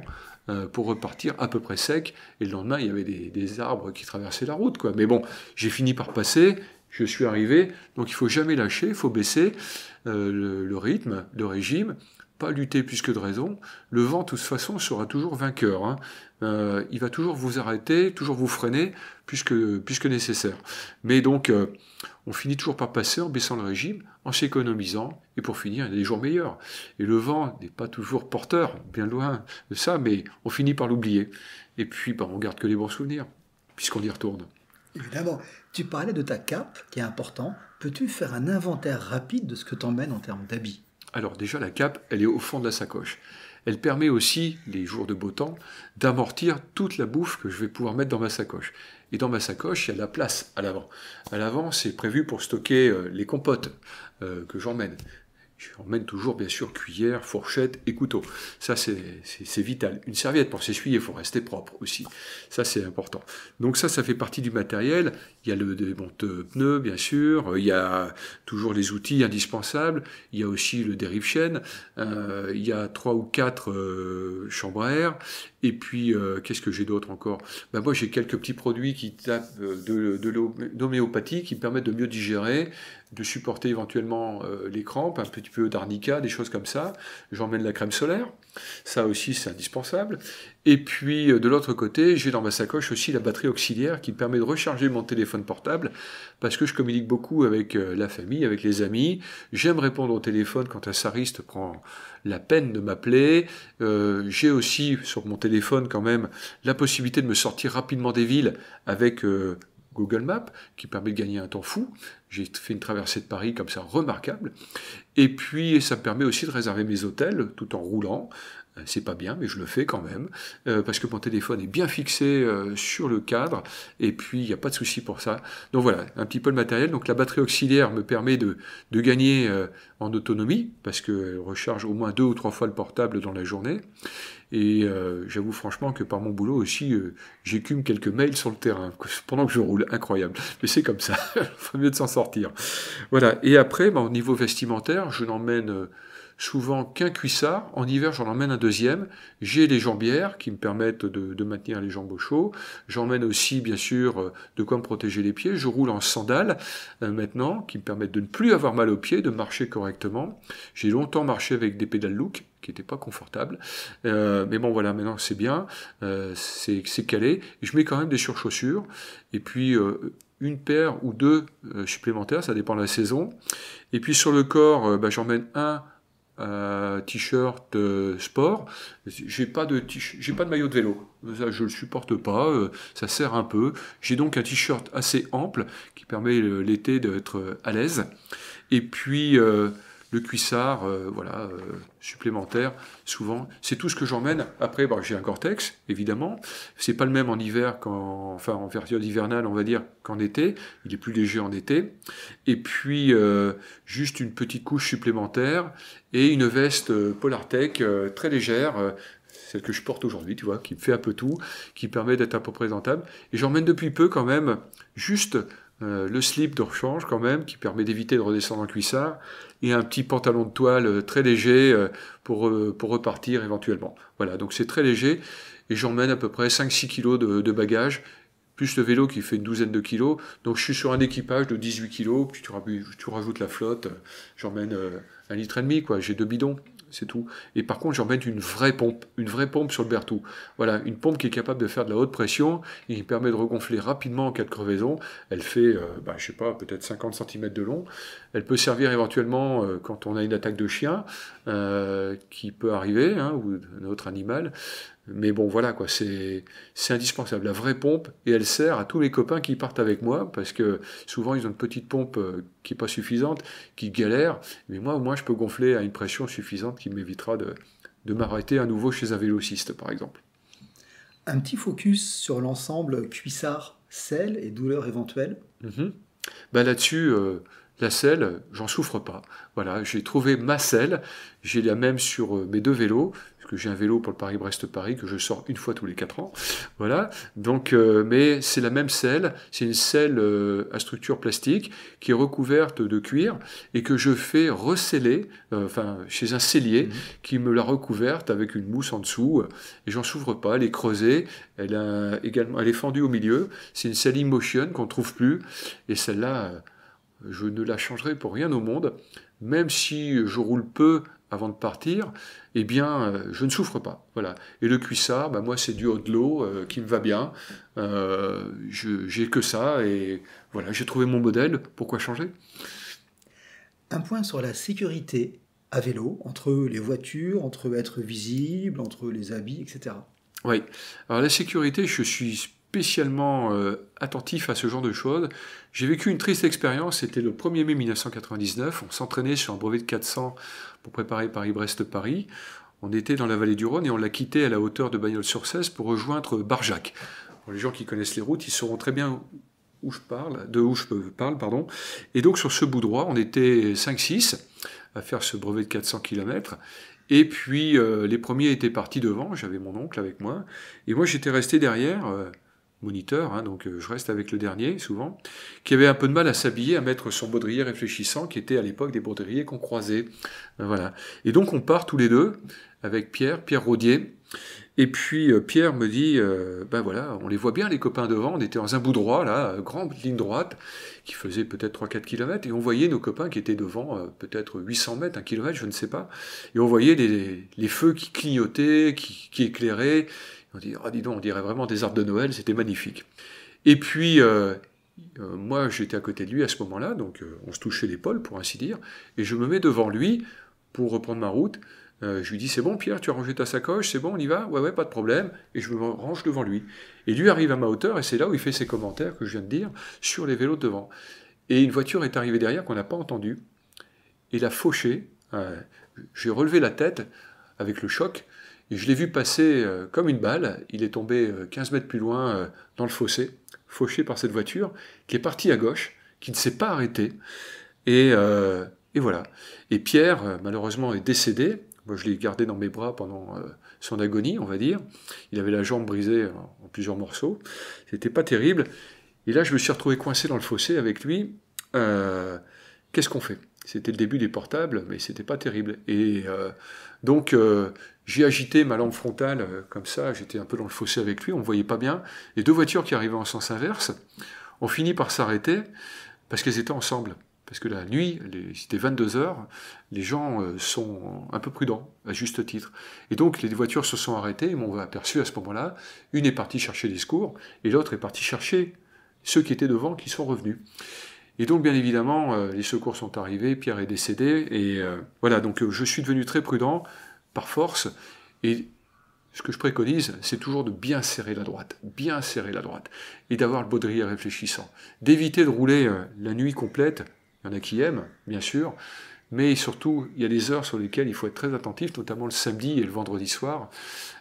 pour repartir à peu près sec. Et le lendemain, il y avait des arbres qui traversaient la route, quoi. Mais bon, j'ai fini par passer. Je suis arrivé, donc il faut jamais lâcher, il faut baisser le rythme, le régime, pas lutter plus que de raison. Le vent, de toute façon, sera toujours vainqueur. Hein. Il va toujours vous arrêter, toujours vous freiner, plus que nécessaire. Mais donc, on finit toujours par passer en baissant le régime, en s'économisant, et pour finir, il y a des jours meilleurs. Et le vent n'est pas toujours porteur, bien loin de ça, mais on finit par l'oublier. Et puis, on garde que les bons souvenirs, puisqu'on y retourne. Évidemment, tu parlais de ta cape, qui est important. Peux-tu faire un inventaire rapide de ce que t'emmènes en termes d'habits? Alors déjà, la cape, elle est au fond de la sacoche. Elle permet aussi, les jours de beau temps, d'amortir toute la bouffe que je vais pouvoir mettre dans ma sacoche. Et dans ma sacoche, il y a de la place à l'avant. À l'avant, c'est prévu pour stocker les compotes que j'emmène. J'emmène toujours, bien sûr, cuillère, fourchette et couteau. Ça, c'est vital. Une serviette pour s'essuyer, il faut rester propre aussi. Ça, c'est important. Donc ça fait partie du matériel. Il y a le démonte-pneus, bien sûr. Il y a toujours les outils indispensables. Il y a aussi le dérive-chaîne. Il y a 3 ou 4 chambres à air. Et puis, qu'est-ce que j'ai d'autre encore? Moi, j'ai quelques petits produits qui tapent d'homéopathie qui me permettent de mieux digérer, de supporter éventuellement les crampes, un petit peu d'arnica, des choses comme ça. J'emmène la crème solaire. Ça aussi, c'est indispensable. Et puis, de l'autre côté, j'ai dans ma sacoche aussi la batterie auxiliaire qui me permet de recharger mon téléphone portable parce que je communique beaucoup avec la famille, avec les amis. J'aime répondre au téléphone quand un sariste prend la peine de m'appeler. J'ai aussi sur mon téléphone quand même la possibilité de me sortir rapidement des villes avec Google Maps qui permet de gagner un temps fou. J'ai fait une traversée de Paris comme ça remarquable. Et puis, ça me permet aussi de réserver mes hôtels tout en roulant. C'est pas bien, mais je le fais quand même, parce que mon téléphone est bien fixé sur le cadre, et puis il n'y a pas de souci pour ça. Donc voilà, un petit peu le matériel. Donc la batterie auxiliaire me permet de gagner en autonomie, parce qu'elle recharge au moins 2 ou 3 fois le portable dans la journée. Et j'avoue franchement que par mon boulot aussi, j'écume quelques mails sur le terrain, pendant que je roule. Incroyable. Mais c'est comme ça, il faut mieux de s'en sortir. Voilà, et après, au niveau vestimentaire, je n'emmène souvent qu'un cuissard. En hiver, j'en emmène un deuxième. J'ai les jambières qui me permettent de maintenir les jambes au chaud. J'emmène aussi, bien sûr, de quoi me protéger les pieds. Je roule en sandales maintenant, qui me permettent de ne plus avoir mal aux pieds, de marcher correctement. J'ai longtemps marché avec des pédales look, qui n'étaient pas confortables. Mais bon, voilà, maintenant c'est bien. C'est calé. Et je mets quand même des surchaussures. Et puis une paire ou deux supplémentaires, ça dépend de la saison. Et puis sur le corps, j'emmène un t-shirt sport. J'ai pas de maillot de vélo. Ça, je le supporte pas. Ça sert un peu. J'ai donc un t-shirt assez ample qui permet l'été d'être à l'aise. Et puis le cuissard, supplémentaire, souvent. C'est tout ce que j'emmène. Après, j'ai un Gore-Tex, évidemment. C'est pas le même en hiver en période hivernale, on va dire, qu'en été. Il est plus léger en été. Et puis, juste une petite couche supplémentaire et une veste Polartec très légère, celle que je porte aujourd'hui, tu vois, qui me fait un peu tout, qui permet d'être un peu présentable. Et j'emmène depuis peu quand même juste le slip de rechange quand même, qui permet d'éviter de redescendre en cuissard, et un petit pantalon de toile très léger pour repartir éventuellement. Voilà, donc c'est très léger, et j'emmène à peu près 5-6 kilos de bagages, plus le vélo qui fait une douzaine de kilos, donc je suis sur un équipage de 18 kilos, puis tu rajoutes la flotte, j'emmène 1,5 litre, quoi, j'ai 2 bidons. C'est tout. Et par contre, j'emmène une vraie pompe sur le Berthoud. Voilà, une pompe qui est capable de faire de la haute pression et qui permet de regonfler rapidement en cas de crevaison. Elle fait, je sais pas, peut-être 50 cm de long. Elle peut servir éventuellement quand on a une attaque de chien qui peut arriver, ou d'un autre animal. Mais bon, voilà, quoi, c'est indispensable. La vraie pompe, et elle sert à tous les copains qui partent avec moi, parce que souvent, ils ont une petite pompe qui n'est pas suffisante, qui galère. Mais moi, au moins, je peux gonfler à une pression suffisante qui m'évitera de m'arrêter à nouveau chez un vélociste, par exemple. Un petit focus sur l'ensemble cuissard, selle et douleur éventuelle. Là-dessus, la selle, j'en souffre pas. Voilà, j'ai trouvé ma selle. J'ai la même sur mes 2 vélos, parce que j'ai un vélo pour le Paris-Brest-Paris que je sors une fois tous les 4 ans. Voilà, donc, mais c'est la même selle. C'est une selle à structure plastique qui est recouverte de cuir et que je fais resseller, chez un sellier qui me l'a recouverte avec une mousse en dessous. Et j'en souffre pas. Elle est creusée. Elle est fendue au milieu. C'est une selle Motion qu'on trouve plus. Et celle-là, je ne la changerai pour rien au monde, même si je roule peu avant de partir, eh bien, je ne souffre pas. Voilà. Et le cuissard, moi, c'est du haut de l'eau qui me va bien. J'ai que ça, et voilà, j'ai trouvé mon modèle. Pourquoi changer ? Un point sur la sécurité à vélo, entre les voitures, entre être visible, entre les habits, etc. Oui. Alors, la sécurité, je suis spécialement attentif à ce genre de choses. J'ai vécu une triste expérience, c'était le 1er mai 1999, on s'entraînait sur un brevet de 400 pour préparer Paris-Brest-Paris. On était dans la vallée du Rhône et on l'a quitté à la hauteur de Bagnols-sur-Cèze pour rejoindre Barjac. Pour les gens qui connaissent les routes, ils sauront très bien de où je parle. Et donc sur ce bout droit, on était 5-6 à faire ce brevet de 400 km. Et puis les premiers étaient partis devant, j'avais mon oncle avec moi, et moi j'étais resté derrière, moniteur, donc je reste avec le dernier souvent, qui avait un peu de mal à s'habiller, à mettre son baudrier réfléchissant, qui était à l'époque des baudriers qu'on croisait. Voilà. Et donc on part tous les deux avec Pierre Rodier, Et puis Pierre me dit, ben voilà, on les voit bien les copains devant, on était dans un bout droit, là, grande ligne droite, qui faisait peut-être 3-4 km, et on voyait nos copains qui étaient devant, peut-être 800 mètres, 1 kilomètre, je ne sais pas, et on voyait les feux qui clignotaient, qui éclairaient. On dit, oh, dis donc, on dirait vraiment des arbres de Noël, c'était magnifique. Et puis, moi, j'étais à côté de lui à ce moment-là, donc on se touchait l'épaule, pour ainsi dire, et je me mets devant lui pour reprendre ma route. Je lui dis, c'est bon Pierre, tu as rangé ta sacoche, c'est bon, on y va? Ouais, pas de problème. Et je me range devant lui. Et lui arrive à ma hauteur, et c'est là où il fait ses commentaires que je viens de dire sur les vélos de devant. Et une voiture est arrivée derrière qu'on n'a pas entendue. Il a fauché. J'ai relevé la tête avec le choc, et je l'ai vu passer comme une balle. Il est tombé 15 mètres plus loin dans le fossé, fauché par cette voiture, qui est partie à gauche, qui ne s'est pas arrêtée. Et voilà. Et Pierre, malheureusement, est décédé. Moi, je l'ai gardé dans mes bras pendant son agonie, on va dire. Il avait la jambe brisée en plusieurs morceaux. C'était pas terrible. Et là, je me suis retrouvé coincé dans le fossé avec lui. Qu'est-ce qu'on fait? C'était le début des portables, mais c'était pas terrible. Et donc, j'ai agité ma lampe frontale comme ça. J'étais un peu dans le fossé avec lui. On ne voyait pas bien. Et deux voitures qui arrivaient en sens inverse ont fini par s'arrêter parce qu'elles étaient ensemble. Parce que la nuit, c'était 22 heures, les gens sont un peu prudents, à juste titre. Et donc, les voitures se sont arrêtées, ils m'ont aperçu à ce moment-là. Une est partie chercher des secours, et l'autre est partie chercher ceux qui étaient devant, qui sont revenus. Et donc, bien évidemment, les secours sont arrivés, Pierre est décédé, et voilà, donc je suis devenu très prudent, par force, et ce que je préconise, c'est toujours de bien serrer la droite, et d'avoir le baudrier réfléchissant, d'éviter de rouler la nuit complète. Il y en a qui aiment, bien sûr, mais surtout, il y a des heures sur lesquelles il faut être très attentif, notamment le samedi et le vendredi soir,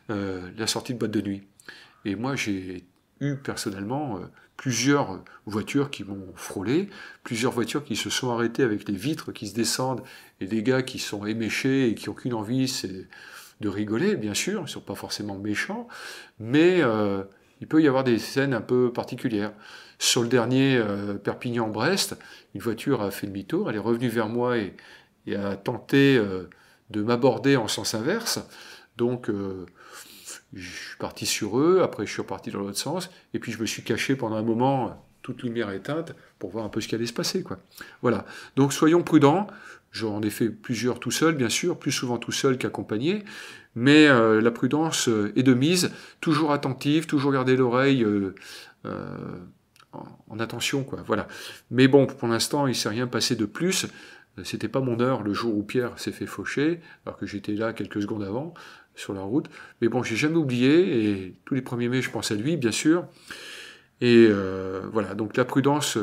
la sortie de boîte de nuit. Et moi, j'ai eu personnellement plusieurs voitures qui m'ont frôlé, plusieurs voitures qui se sont arrêtées avec les vitres qui se descendent, et des gars qui sont éméchés et qui n'ont qu'une envie, c'est de rigoler, bien sûr, ils ne sont pas forcément méchants, mais il peut y avoir des scènes un peu particulières. Sur le dernier Perpignan-Brest, une voiture a fait demi-tour, elle est revenue vers moi et a tenté de m'aborder en sens inverse. Donc je suis parti sur eux, après je suis reparti dans l'autre sens, et puis je me suis caché pendant un moment, toute lumière éteinte, pour voir un peu ce qui allait se passer, quoi. Voilà. Donc soyons prudents. J'en ai fait plusieurs tout seul, bien sûr, plus souvent tout seul qu'accompagné, mais la prudence est de mise, toujours attentive, toujours garder l'oreille en attention, quoi. Voilà. Mais bon, pour l'instant, il ne s'est rien passé de plus. C'était pas mon heure le jour où Pierre s'est fait faucher, alors que j'étais là quelques secondes avant, sur la route. Mais bon, j'ai jamais oublié, et tous les 1er mai, je pense à lui, bien sûr. Et voilà, donc la prudence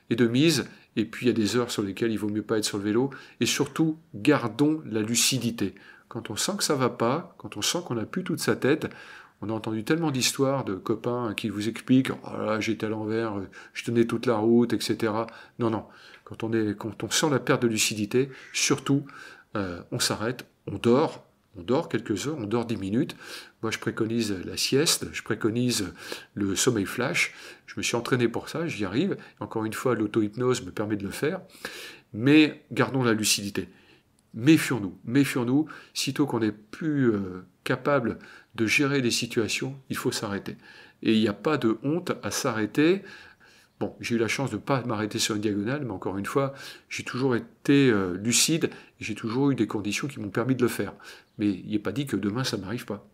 est de mise, et puis il y a des heures sur lesquelles il vaut mieux pas être sur le vélo, et surtout, gardons la lucidité. Quand on sent que ça va pas, quand on sent qu'on n'a plus toute sa tête, on a entendu tellement d'histoires de copains qui vous expliquent « Oh là, j'étais à l'envers, je tenais toute la route, etc. » Non. Quand on sent la perte de lucidité, surtout, on s'arrête, on dort quelques heures, on dort 10 minutes. Moi, je préconise la sieste, je préconise le sommeil flash. Je me suis entraîné pour ça, j'y arrive. Encore une fois, l'auto-hypnose me permet de le faire. Mais gardons la lucidité. Méfions-nous. Sitôt qu'on n'est plus capable de gérer les situations, il faut s'arrêter. Et il n'y a pas de honte à s'arrêter. Bon, j'ai eu la chance de ne pas m'arrêter sur une diagonale, mais encore une fois, j'ai toujours été lucide, et j'ai toujours eu des conditions qui m'ont permis de le faire. Mais il n'est pas dit que demain, ça ne m'arrive pas.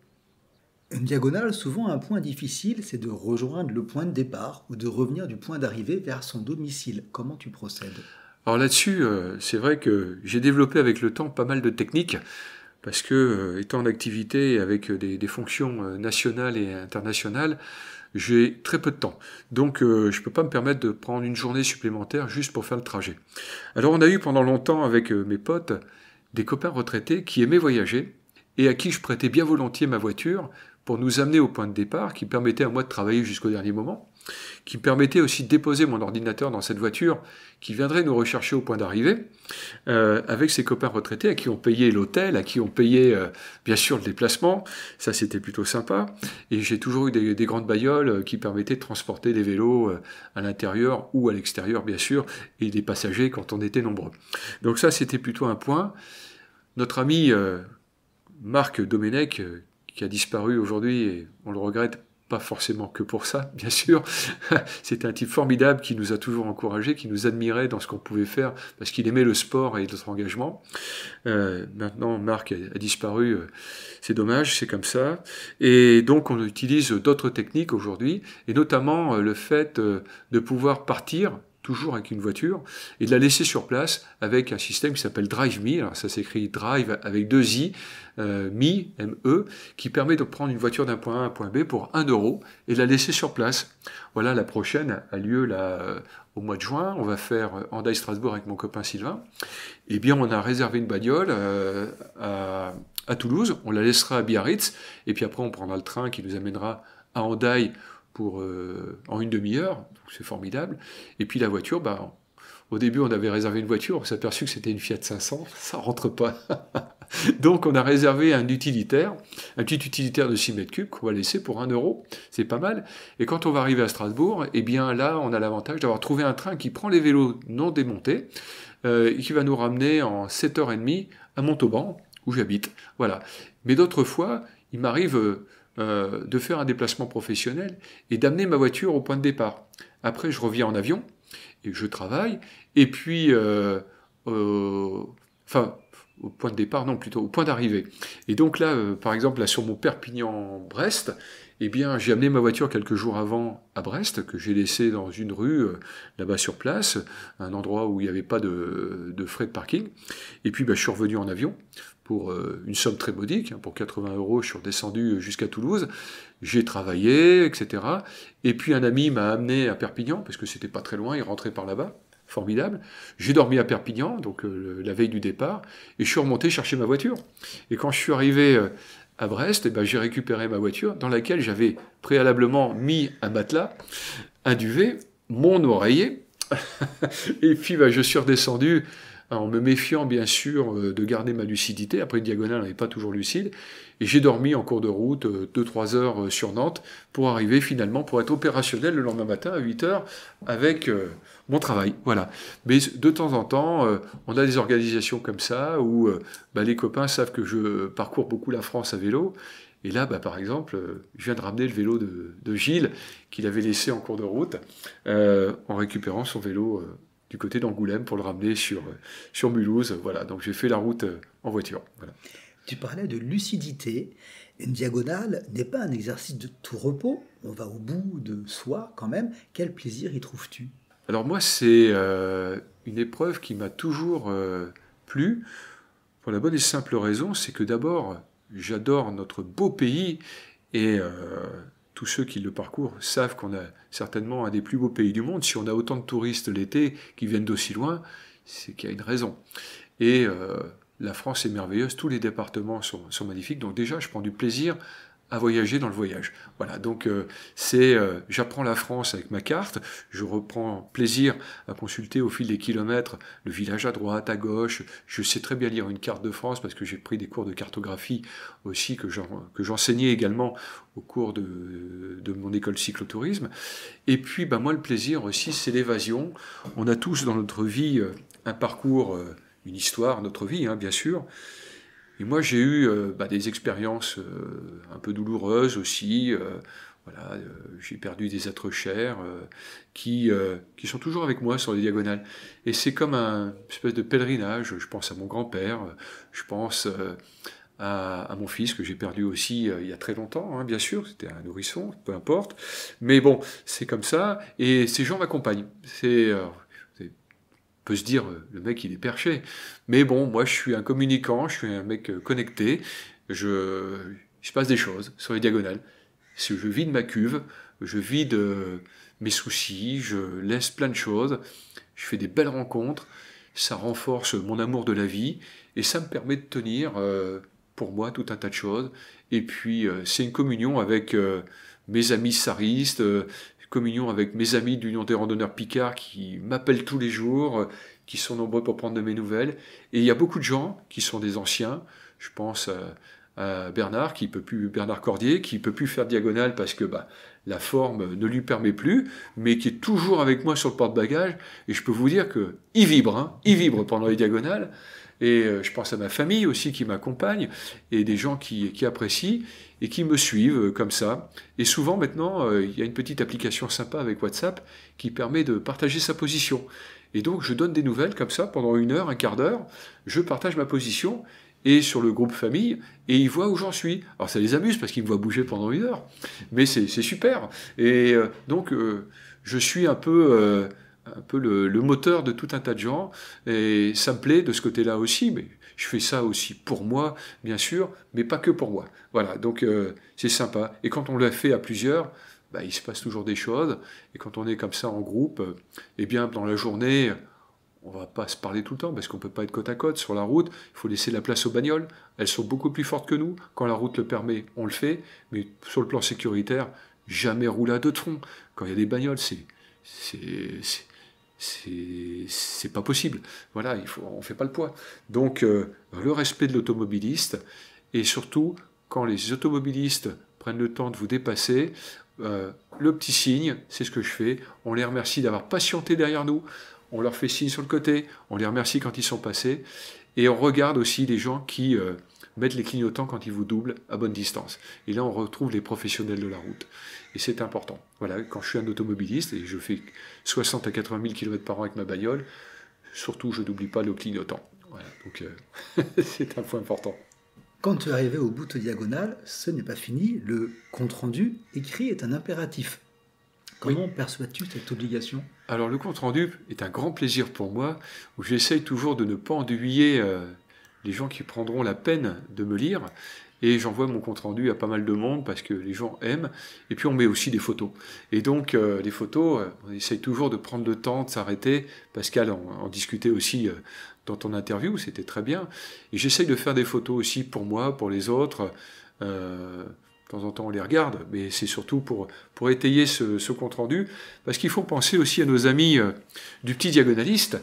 Une diagonale, souvent un point difficile, c'est de rejoindre le point de départ ou de revenir du point d'arrivée vers son domicile. Comment tu procèdes? Alors là-dessus, c'est vrai que j'ai développé avec le temps pas mal de techniques, parce que, étant en activité avec des fonctions nationales et internationales, j'ai très peu de temps. Donc je ne peux pas me permettre de prendre une journée supplémentaire juste pour faire le trajet. Alors on a eu pendant longtemps avec mes potes des copains retraités qui aimaient voyager et à qui je prêtais bien volontiers ma voiture pour nous amener au point de départ, qui permettait à moi de travailler jusqu'au dernier moment, qui me permettait aussi de déposer mon ordinateur dans cette voiture qui viendrait nous rechercher au point d'arrivée, avec ces copains retraités à qui on payait l'hôtel, à qui on payait bien sûr le déplacement. Ça, c'était plutôt sympa. Et j'ai toujours eu des grandes bagnoles qui permettaient de transporter des vélos à l'intérieur ou à l'extérieur, bien sûr, et des passagers quand on était nombreux. Donc ça, c'était plutôt un point. Notre ami Marc Domenech, qui a disparu aujourd'hui, et on le regrette pas forcément que pour ça, bien sûr. C'était un type formidable qui nous a toujours encouragés, qui nous admirait dans ce qu'on pouvait faire, parce qu'il aimait le sport et notre engagement. Maintenant, Marc a disparu, c'est dommage, c'est comme ça. Et donc, on utilise d'autres techniques aujourd'hui, et notamment le fait de pouvoir partir toujours avec une voiture, et de la laisser sur place avec un système qui s'appelle Drive Me. Alors ça s'écrit Drive avec 2 i, Me, M-E, qui permet de prendre une voiture d'un point A à un point B pour 1 euro et de la laisser sur place. Voilà, la prochaine a lieu là, au mois de juin. On va faire Hendaye-Strasbourg avec mon copain Sylvain. Eh bien, on a réservé une bagnole à Toulouse, on la laissera à Biarritz, et puis après on prendra le train qui nous amènera à Hendaye en une demi-heure, c'est formidable. Et puis la voiture, au début on avait réservé une voiture, on s'est aperçu que c'était une Fiat 500, ça rentre pas. Donc on a réservé un utilitaire, un petit utilitaire de 6 mètres cubes qu'on va laisser pour 1 euro, c'est pas mal. Et quand on va arriver à Strasbourg, eh bien là on a l'avantage d'avoir trouvé un train qui prend les vélos non démontés, et qui va nous ramener en 7h30 à Montauban, où j'habite. Voilà. Mais d'autres fois, il m'arrive de faire un déplacement professionnel et d'amener ma voiture au point de départ. Après, je reviens en avion et je travaille. Et puis, au point de départ, non, plutôt au point d'arrivée. Et donc là, par exemple, là, sur mon Perpignan-Brest, eh bien, j'ai amené ma voiture quelques jours avant à Brest, que j'ai laissée dans une rue, là-bas sur place, un endroit où il n'y avait pas de frais de parking. Et puis, je suis revenu en avion pour une somme très modique, pour 80 euros, je suis redescendu jusqu'à Toulouse. J'ai travaillé, etc. Et puis, un ami m'a amené à Perpignan, parce que c'était pas très loin, il rentrait par là-bas. Formidable. J'ai dormi à Perpignan, donc la veille du départ, et je suis remonté chercher ma voiture. Et quand je suis arrivé à Brest, j'ai récupéré ma voiture, dans laquelle j'avais préalablement mis un matelas, un duvet, mon oreiller, et puis je suis redescendu en me méfiant bien sûr de garder ma lucidité. Après une diagonale, on n'est pas toujours lucide. Et j'ai dormi en cours de route 2-3 heures sur Nantes pour arriver finalement, pour être opérationnel le lendemain matin à 8 heures avec mon travail. Voilà. Mais de temps en temps, on a des organisations comme ça où les copains savent que je parcours beaucoup la France à vélo. Et là, par exemple, je viens de ramener le vélo de Gilles qu'il avait laissé en cours de route en récupérant son vélo du côté d'Angoulême pour le ramener sur Mulhouse. Voilà, donc j'ai fait la route en voiture. Voilà. Tu parlais de lucidité. Une diagonale n'est pas un exercice de tout repos. On va au bout de soi quand même. Quel plaisir y trouves-tu ? Alors moi, c'est une épreuve qui m'a toujours plu. Pour la bonne et simple raison, c'est que d'abord, j'adore notre beau pays et tous ceux qui le parcourent savent qu'on a certainement un des plus beaux pays du monde. Si on a autant de touristes l'été qui viennent d'aussi loin, c'est qu'il y a une raison. Et la France est merveilleuse, tous les départements sont magnifiques. Donc déjà, je prends du plaisir à voyager dans le voyage. Voilà, donc j'apprends la France avec ma carte, je reprends plaisir à consulter au fil des kilomètres le village à droite, à gauche, je sais très bien lire une carte de France parce que j'ai pris des cours de cartographie aussi que j'enseignais également au cours de mon école cyclotourisme. Et puis moi le plaisir aussi c'est l'évasion. On a tous dans notre vie un parcours, une histoire, notre vie bien sûr. Et moi, j'ai eu des expériences un peu douloureuses aussi. J'ai perdu des êtres chers qui sont toujours avec moi sur les diagonales. Et c'est comme un espèce de pèlerinage. Je pense à mon grand-père, je pense à mon fils que j'ai perdu aussi il y a très longtemps, bien sûr. C'était un nourrisson, peu importe. Mais bon, c'est comme ça. Et ces gens m'accompagnent. On peut se dire, le mec il est perché. Mais bon, moi je suis un communicant, je suis un mec connecté, il se passe des choses sur les diagonales. Je vide ma cuve, je vide mes soucis, je laisse plein de choses, je fais des belles rencontres, ça renforce mon amour de la vie, et ça me permet de tenir, pour moi, tout un tas de choses. Et puis, c'est une communion avec mes amis saristes, communion avec mes amis de l'Union des randonneurs Picard qui m'appellent tous les jours, qui sont nombreux pour prendre de mes nouvelles. Et il y a beaucoup de gens qui sont des anciens. Je pense Bernard, Bernard Cordier, qui peut plus faire de diagonale parce que la forme ne lui permet plus, mais qui est toujours avec moi sur le porte-bagages. Et je peux vous dire qu'il vibre, il vibre pendant les diagonales. Et je pense à ma famille aussi qui m'accompagne, et des gens qui apprécient et qui me suivent comme ça. Et souvent maintenant, il y a une petite application sympa avec WhatsApp qui permet de partager sa position. Et donc je donne des nouvelles comme ça pendant 1 heure, un quart d'heure, je partage ma position, et sur le groupe famille, et ils voient où j'en suis. Alors ça les amuse parce qu'ils me voient bouger pendant 1 heure, mais c'est super. Et donc je suis un peu le moteur de tout un tas de gens, et ça me plaît de ce côté-là aussi, mais je fais ça aussi pour moi, bien sûr, mais pas que pour moi. Voilà, donc c'est sympa. Et quand on l'a fait à plusieurs, il se passe toujours des choses, et quand on est comme ça en groupe, eh bien dans la journée, on va pas se parler tout le temps, parce qu'on peut pas être côte à côte. Sur la route, il faut laisser la place aux bagnoles. Elles sont beaucoup plus fortes que nous. Quand la route le permet, on le fait. Mais sur le plan sécuritaire, jamais rouler à deux de front. Quand il y a des bagnoles, c'est pas possible. Voilà, on fait pas le poids. Donc, le respect de l'automobiliste, et surtout, quand les automobilistes prennent le temps de vous dépasser, le petit signe, c'est ce que je fais. On les remercie d'avoir patienté derrière nous. On leur fait signe sur le côté, on les remercie quand ils sont passés, et on regarde aussi les gens qui mettent les clignotants quand ils vous doublent à bonne distance. Et là, on retrouve les professionnels de la route. Et c'est important. Voilà, quand je suis un automobiliste, et je fais 60 à 80 000 km par an avec ma bagnole, surtout, je n'oublie pas le clignotant. Voilà, donc c'est un point important. Quand tu es arrivé au bout de diagonale, ce n'est pas fini. Le compte-rendu écrit est un impératif. Comment perçois-tu cette obligation ? Alors le compte-rendu est un grand plaisir pour moi, où j'essaye toujours de ne pas ennuyer les gens qui prendront la peine de me lire, et j'envoie mon compte-rendu à pas mal de monde parce que les gens aiment, et puis on met aussi des photos. Et donc les photos, on essaye toujours de prendre le temps de s'arrêter. Pascal en discutait aussi dans ton interview, c'était très bien, et j'essaye de faire des photos aussi pour moi, pour les autres. De temps en temps, on les regarde, mais c'est surtout pour étayer ce compte-rendu, parce qu'il faut penser aussi à nos amis du petit diagonaliste,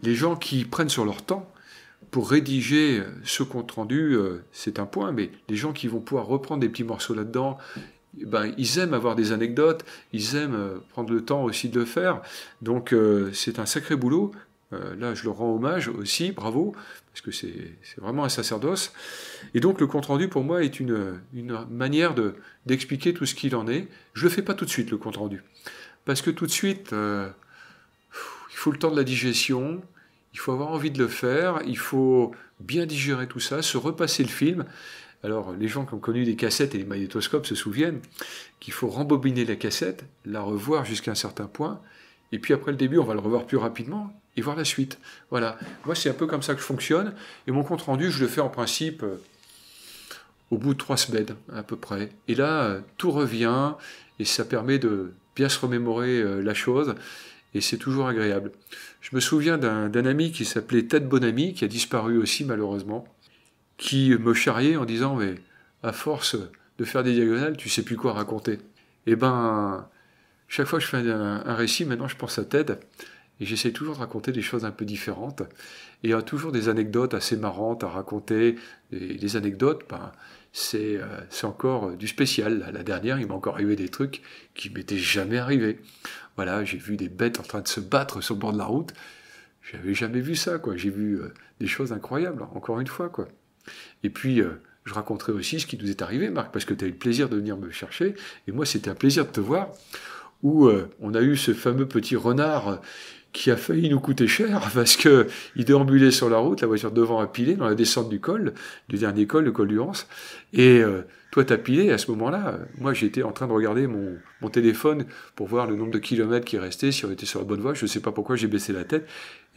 les gens qui prennent sur leur temps pour rédiger ce compte-rendu, c'est un point, mais les gens qui vont pouvoir reprendre des petits morceaux là-dedans, ils aiment avoir des anecdotes, ils aiment prendre le temps aussi de le faire, donc c'est un sacré boulot. Là, je leur rends hommage aussi, bravo, parce que c'est vraiment un sacerdoce. Et donc, le compte-rendu, pour moi, est une manière d'expliquer tout ce qu'il en est. Je ne le fais pas tout de suite, le compte-rendu. Parce que tout de suite, il faut le temps de la digestion, il faut avoir envie de le faire, il faut bien digérer tout ça, se repasser le film. Alors, les gens qui ont connu des cassettes et des magnétoscopes se souviennent qu'il faut rembobiner la cassette, la revoir jusqu'à un certain point, et puis après le début, on va le revoir plus rapidement, et voir la suite. Voilà. Moi, c'est un peu comme ça que je fonctionne. Et mon compte-rendu, je le fais en principe au bout de 3 semaines, à peu près. Et là, tout revient, et ça permet de bien se remémorer la chose, et c'est toujours agréable. Je me souviens d'un ami qui s'appelait Ted Bonamy, qui a disparu aussi, malheureusement, qui me charriait en disant « Mais à force de faire des diagonales, tu sais plus quoi raconter. » Eh ben, chaque fois que je fais un récit, maintenant, je pense à Ted, et j'essaie toujours de raconter des choses un peu différentes. Et il y a toujours des anecdotes assez marrantes à raconter. Et les anecdotes, c'est encore du spécial. La dernière, il m'est encore arrivé des trucs qui ne m'étaient jamais arrivés. Voilà, j'ai vu des bêtes en train de se battre sur le bord de la route. J'avais jamais vu ça, quoi. J'ai vu des choses incroyables, encore une fois, quoi. Et puis, je raconterai aussi ce qui nous est arrivé, Marc, parce que tu as eu le plaisir de venir me chercher. Et moi, c'était un plaisir de te voir, où on a eu ce fameux petit renard qui a failli nous coûter cher, parce qu'il déambulait sur la route, la voiture devant a pilé dans la descente du col, du dernier col, le col du Hans, et toi t'as pilé à ce moment-là. Moi j'étais en train de regarder mon téléphone pour voir le nombre de kilomètres qui restait, si on était sur la bonne voie, je ne sais pas pourquoi j'ai baissé la tête,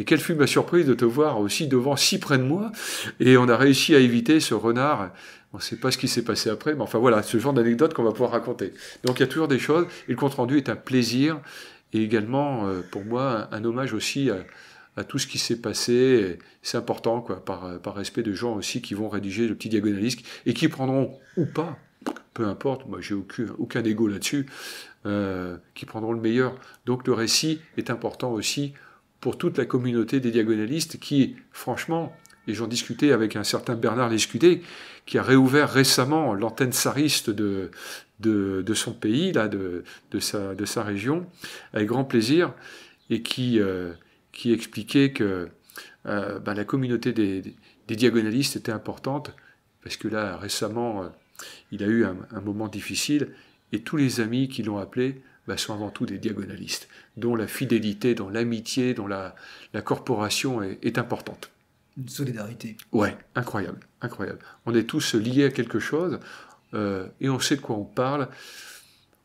et quelle fut ma surprise de te voir aussi devant, si près de moi, et on a réussi à éviter ce renard. On ne sait pas ce qui s'est passé après, mais enfin voilà, ce genre d'anecdote qu'on va pouvoir raconter. Donc il y a toujours des choses, et le compte-rendu est un plaisir, et également, pour moi, un hommage aussi à tout ce qui s'est passé. C'est important, quoi, par respect de gens aussi qui vont rédiger le petit diagonaliste et qui prendront ou pas, peu importe, moi j'ai aucun ego là-dessus, qui prendront le meilleur. Donc le récit est important aussi pour toute la communauté des diagonalistes qui, franchement, Et j'en discutais avec un certain Bernard Lescudé, qui a réouvert récemment l'antenne sariste de son pays, là, de sa région, avec grand plaisir, et qui expliquait que la communauté des diagonalistes était importante, parce que là, récemment, il a eu un moment difficile, et tous les amis qui l'ont appelé sont avant tout des diagonalistes, dont la fidélité, dont l'amitié, dont la corporation est importante. Une solidarité. Ouais, incroyable, incroyable. On est tous liés à quelque chose, et on sait de quoi on parle.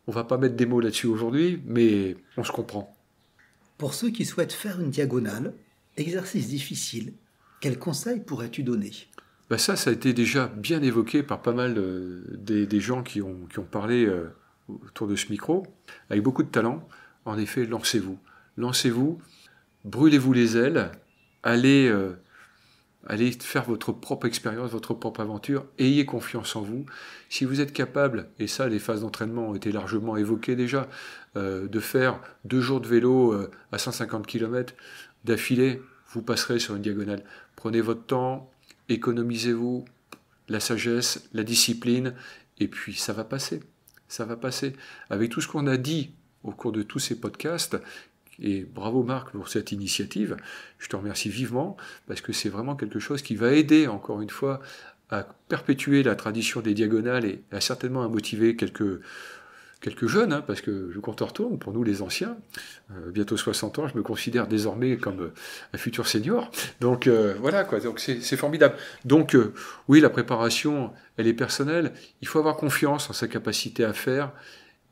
On va pas mettre des mots là-dessus aujourd'hui, mais on se comprend. Pour ceux qui souhaitent faire une diagonale, exercice difficile, quels conseils pourrais-tu donner ? Ça a été déjà bien évoqué par pas mal des gens qui ont parlé autour de ce micro, avec beaucoup de talent. En effet, lancez-vous. Lancez-vous, brûlez-vous les ailes, allez faire votre propre expérience, votre propre aventure, ayez confiance en vous. Si vous êtes capable, et ça les phases d'entraînement ont été largement évoquées déjà, de faire 2 jours de vélo à 150 km d'affilée, vous passerez sur une diagonale. Prenez votre temps, économisez-vous, la sagesse, la discipline, et puis ça va passer. Ça va passer. Avec tout ce qu'on a dit au cours de tous ces podcasts, et bravo Marc pour cette initiative, je te remercie vivement, parce que c'est vraiment quelque chose qui va aider, encore une fois, à perpétuer la tradition des diagonales et certainement à motiver quelques jeunes, parce que le compteur retourne, pour nous les anciens, bientôt 60 ans, je me considère désormais comme un futur senior, donc voilà quoi, donc c'est formidable. Donc oui, la préparation, elle est personnelle, il faut avoir confiance en sa capacité à faire,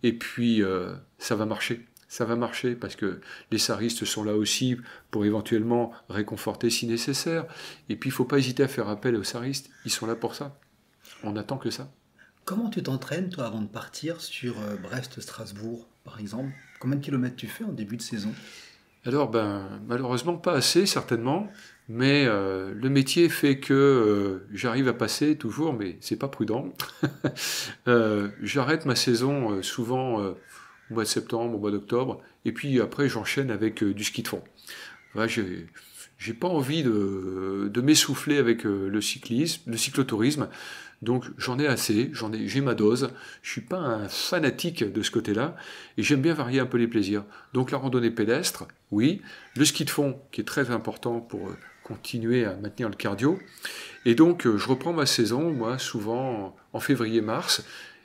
et puis ça va marcher. Ça va marcher parce que les saristes sont là aussi pour éventuellement réconforter si nécessaire. Et puis il ne faut pas hésiter à faire appel aux saristes, ils sont là pour ça. On n'attend que ça. Comment tu t'entraînes, toi, avant de partir sur Brest-Strasbourg, par exemple ? Combien de kilomètres tu fais en début de saison ? Alors, malheureusement, pas assez, certainement. Mais le métier fait que j'arrive à passer toujours, mais c'est pas prudent. J'arrête ma saison souvent au mois de septembre, au mois d'octobre. Et puis après, j'enchaîne avec du ski de fond. Voilà, j'ai pas envie de m'essouffler avec le cyclotourisme. Donc j'en ai assez, j'ai ma dose, je suis pas un fanatique de ce côté-là, et j'aime bien varier un peu les plaisirs. Donc la randonnée pédestre, oui, le ski de fond qui est très important pour continuer à maintenir le cardio, et donc je reprends ma saison, moi souvent en février-mars,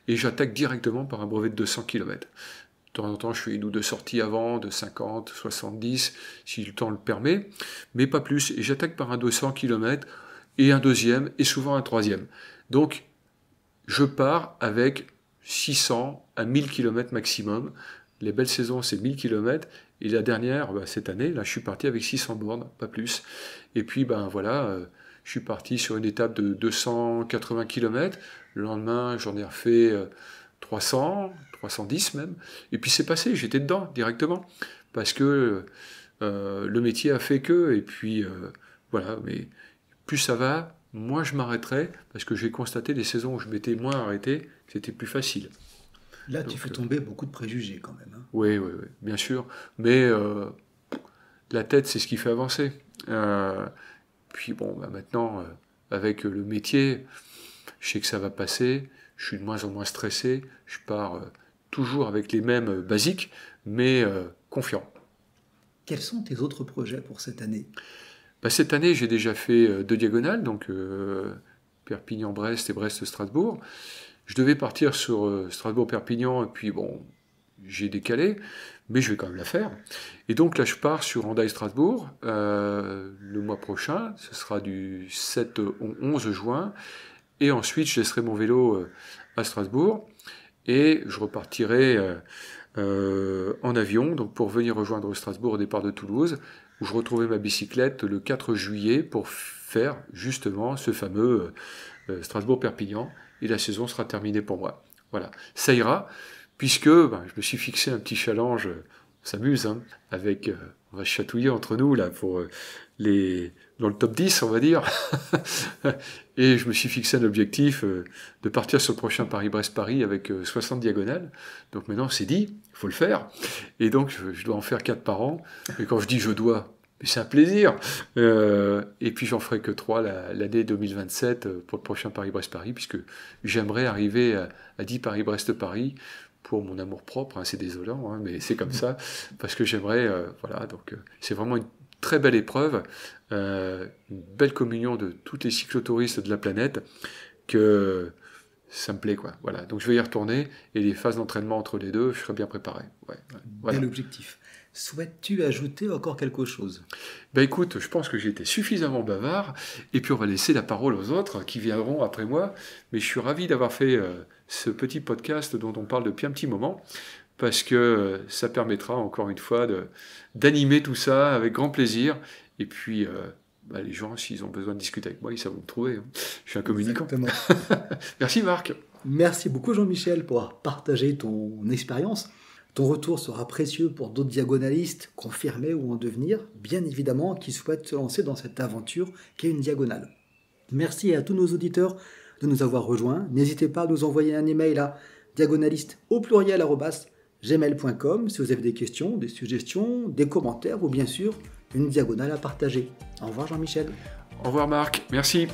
et j'attaque directement par un brevet de 200 km. De temps en temps, je fais 1 ou 2 sorties avant, de 50, 70, si le temps le permet, mais pas plus, et j'attaque par un 200 km, et un deuxième, et souvent un troisième. Donc, je pars avec 600 à 1000 km maximum. Les belles saisons, c'est 1000 km. Et la dernière, cette année, là, je suis parti avec 600 bornes, pas plus. Et puis, voilà, je suis parti sur une étape de 280 km. Le lendemain, j'en ai refait 300, 310 même. Et puis, c'est passé, j'étais dedans directement. Parce que le métier a fait que, et puis, voilà, mais plus ça va, moins je m'arrêterai, parce que j'ai constaté des saisons où je m'étais moins arrêté, que c'était plus facile. Là, tu fais tomber beaucoup de préjugés quand même. Hein. Oui, bien sûr. Mais la tête, c'est ce qui fait avancer. Puis maintenant, avec le métier, je sais que ça va passer, je suis de moins en moins stressé, je pars toujours avec les mêmes basiques, mais confiant. Quels sont tes autres projets pour cette année ? Cette année, j'ai déjà fait 2 diagonales, donc Perpignan-Brest et Brest-Strasbourg. Je devais partir sur Strasbourg-Perpignan, et puis j'ai décalé, mais je vais quand même la faire. Et donc là, je pars sur Hendaye-Strasbourg le mois prochain, ce sera du 7 au 11 juin, et ensuite je laisserai mon vélo à Strasbourg, et je repartirai en avion, donc pour venir rejoindre Strasbourg au départ de Toulouse, où je retrouvais ma bicyclette le 4 juillet pour faire justement ce fameux Strasbourg-Perpignan, et la saison sera terminée pour moi. Voilà, ça ira, puisque je me suis fixé un petit challenge, on s'amuse, hein, avec, on va se chatouiller entre nous, là, pour dans le top 10, on va dire, et je me suis fixé un objectif de partir sur le prochain Paris-Brest-Paris avec 60 diagonales, donc maintenant c'est dit, il faut le faire, et donc je dois en faire 4 par an, et quand je dis je dois, Mais c'est un plaisir. Et puis j'en ferai que 3 l'année 2027 pour le prochain Paris-Brest-Paris, puisque j'aimerais arriver à 10 Paris-Brest-Paris pour mon amour propre. Hein, c'est désolant, hein, mais c'est comme ça, parce que j'aimerais, voilà, donc c'est vraiment une très belle épreuve, une belle communion de tous les cyclotouristes de la planète, que ça me plaît, quoi. Voilà, donc je vais y retourner, et les phases d'entraînement entre les deux, je serai bien préparé. Ouais, voilà. Bel objectif. Souhaites-tu ajouter encore quelque chose? Ben écoute, je pense que j'ai été suffisamment bavard, et puis on va laisser la parole aux autres qui viendront après moi, mais je suis ravi d'avoir fait ce petit podcast dont on parle depuis un petit moment, parce que ça permettra encore une fois d'animer tout ça avec grand plaisir, et puis les gens, s'ils ont besoin de discuter avec moi, ils savent où me trouver. Hein. Je suis un communicant. Exactement. Merci Marc. Merci beaucoup Jean-Michel pour avoir partagé ton expérience. Ton retour sera précieux pour d'autres diagonalistes, confirmés ou en devenir, bien évidemment, qui souhaitent se lancer dans cette aventure qu'est une diagonale. Merci à tous nos auditeurs de nous avoir rejoints. N'hésitez pas à nous envoyer un email à diagonaliste@gmail.com si vous avez des questions, des suggestions, des commentaires ou bien sûr une diagonale à partager. Au revoir Jean-Michel. Au revoir Marc, merci.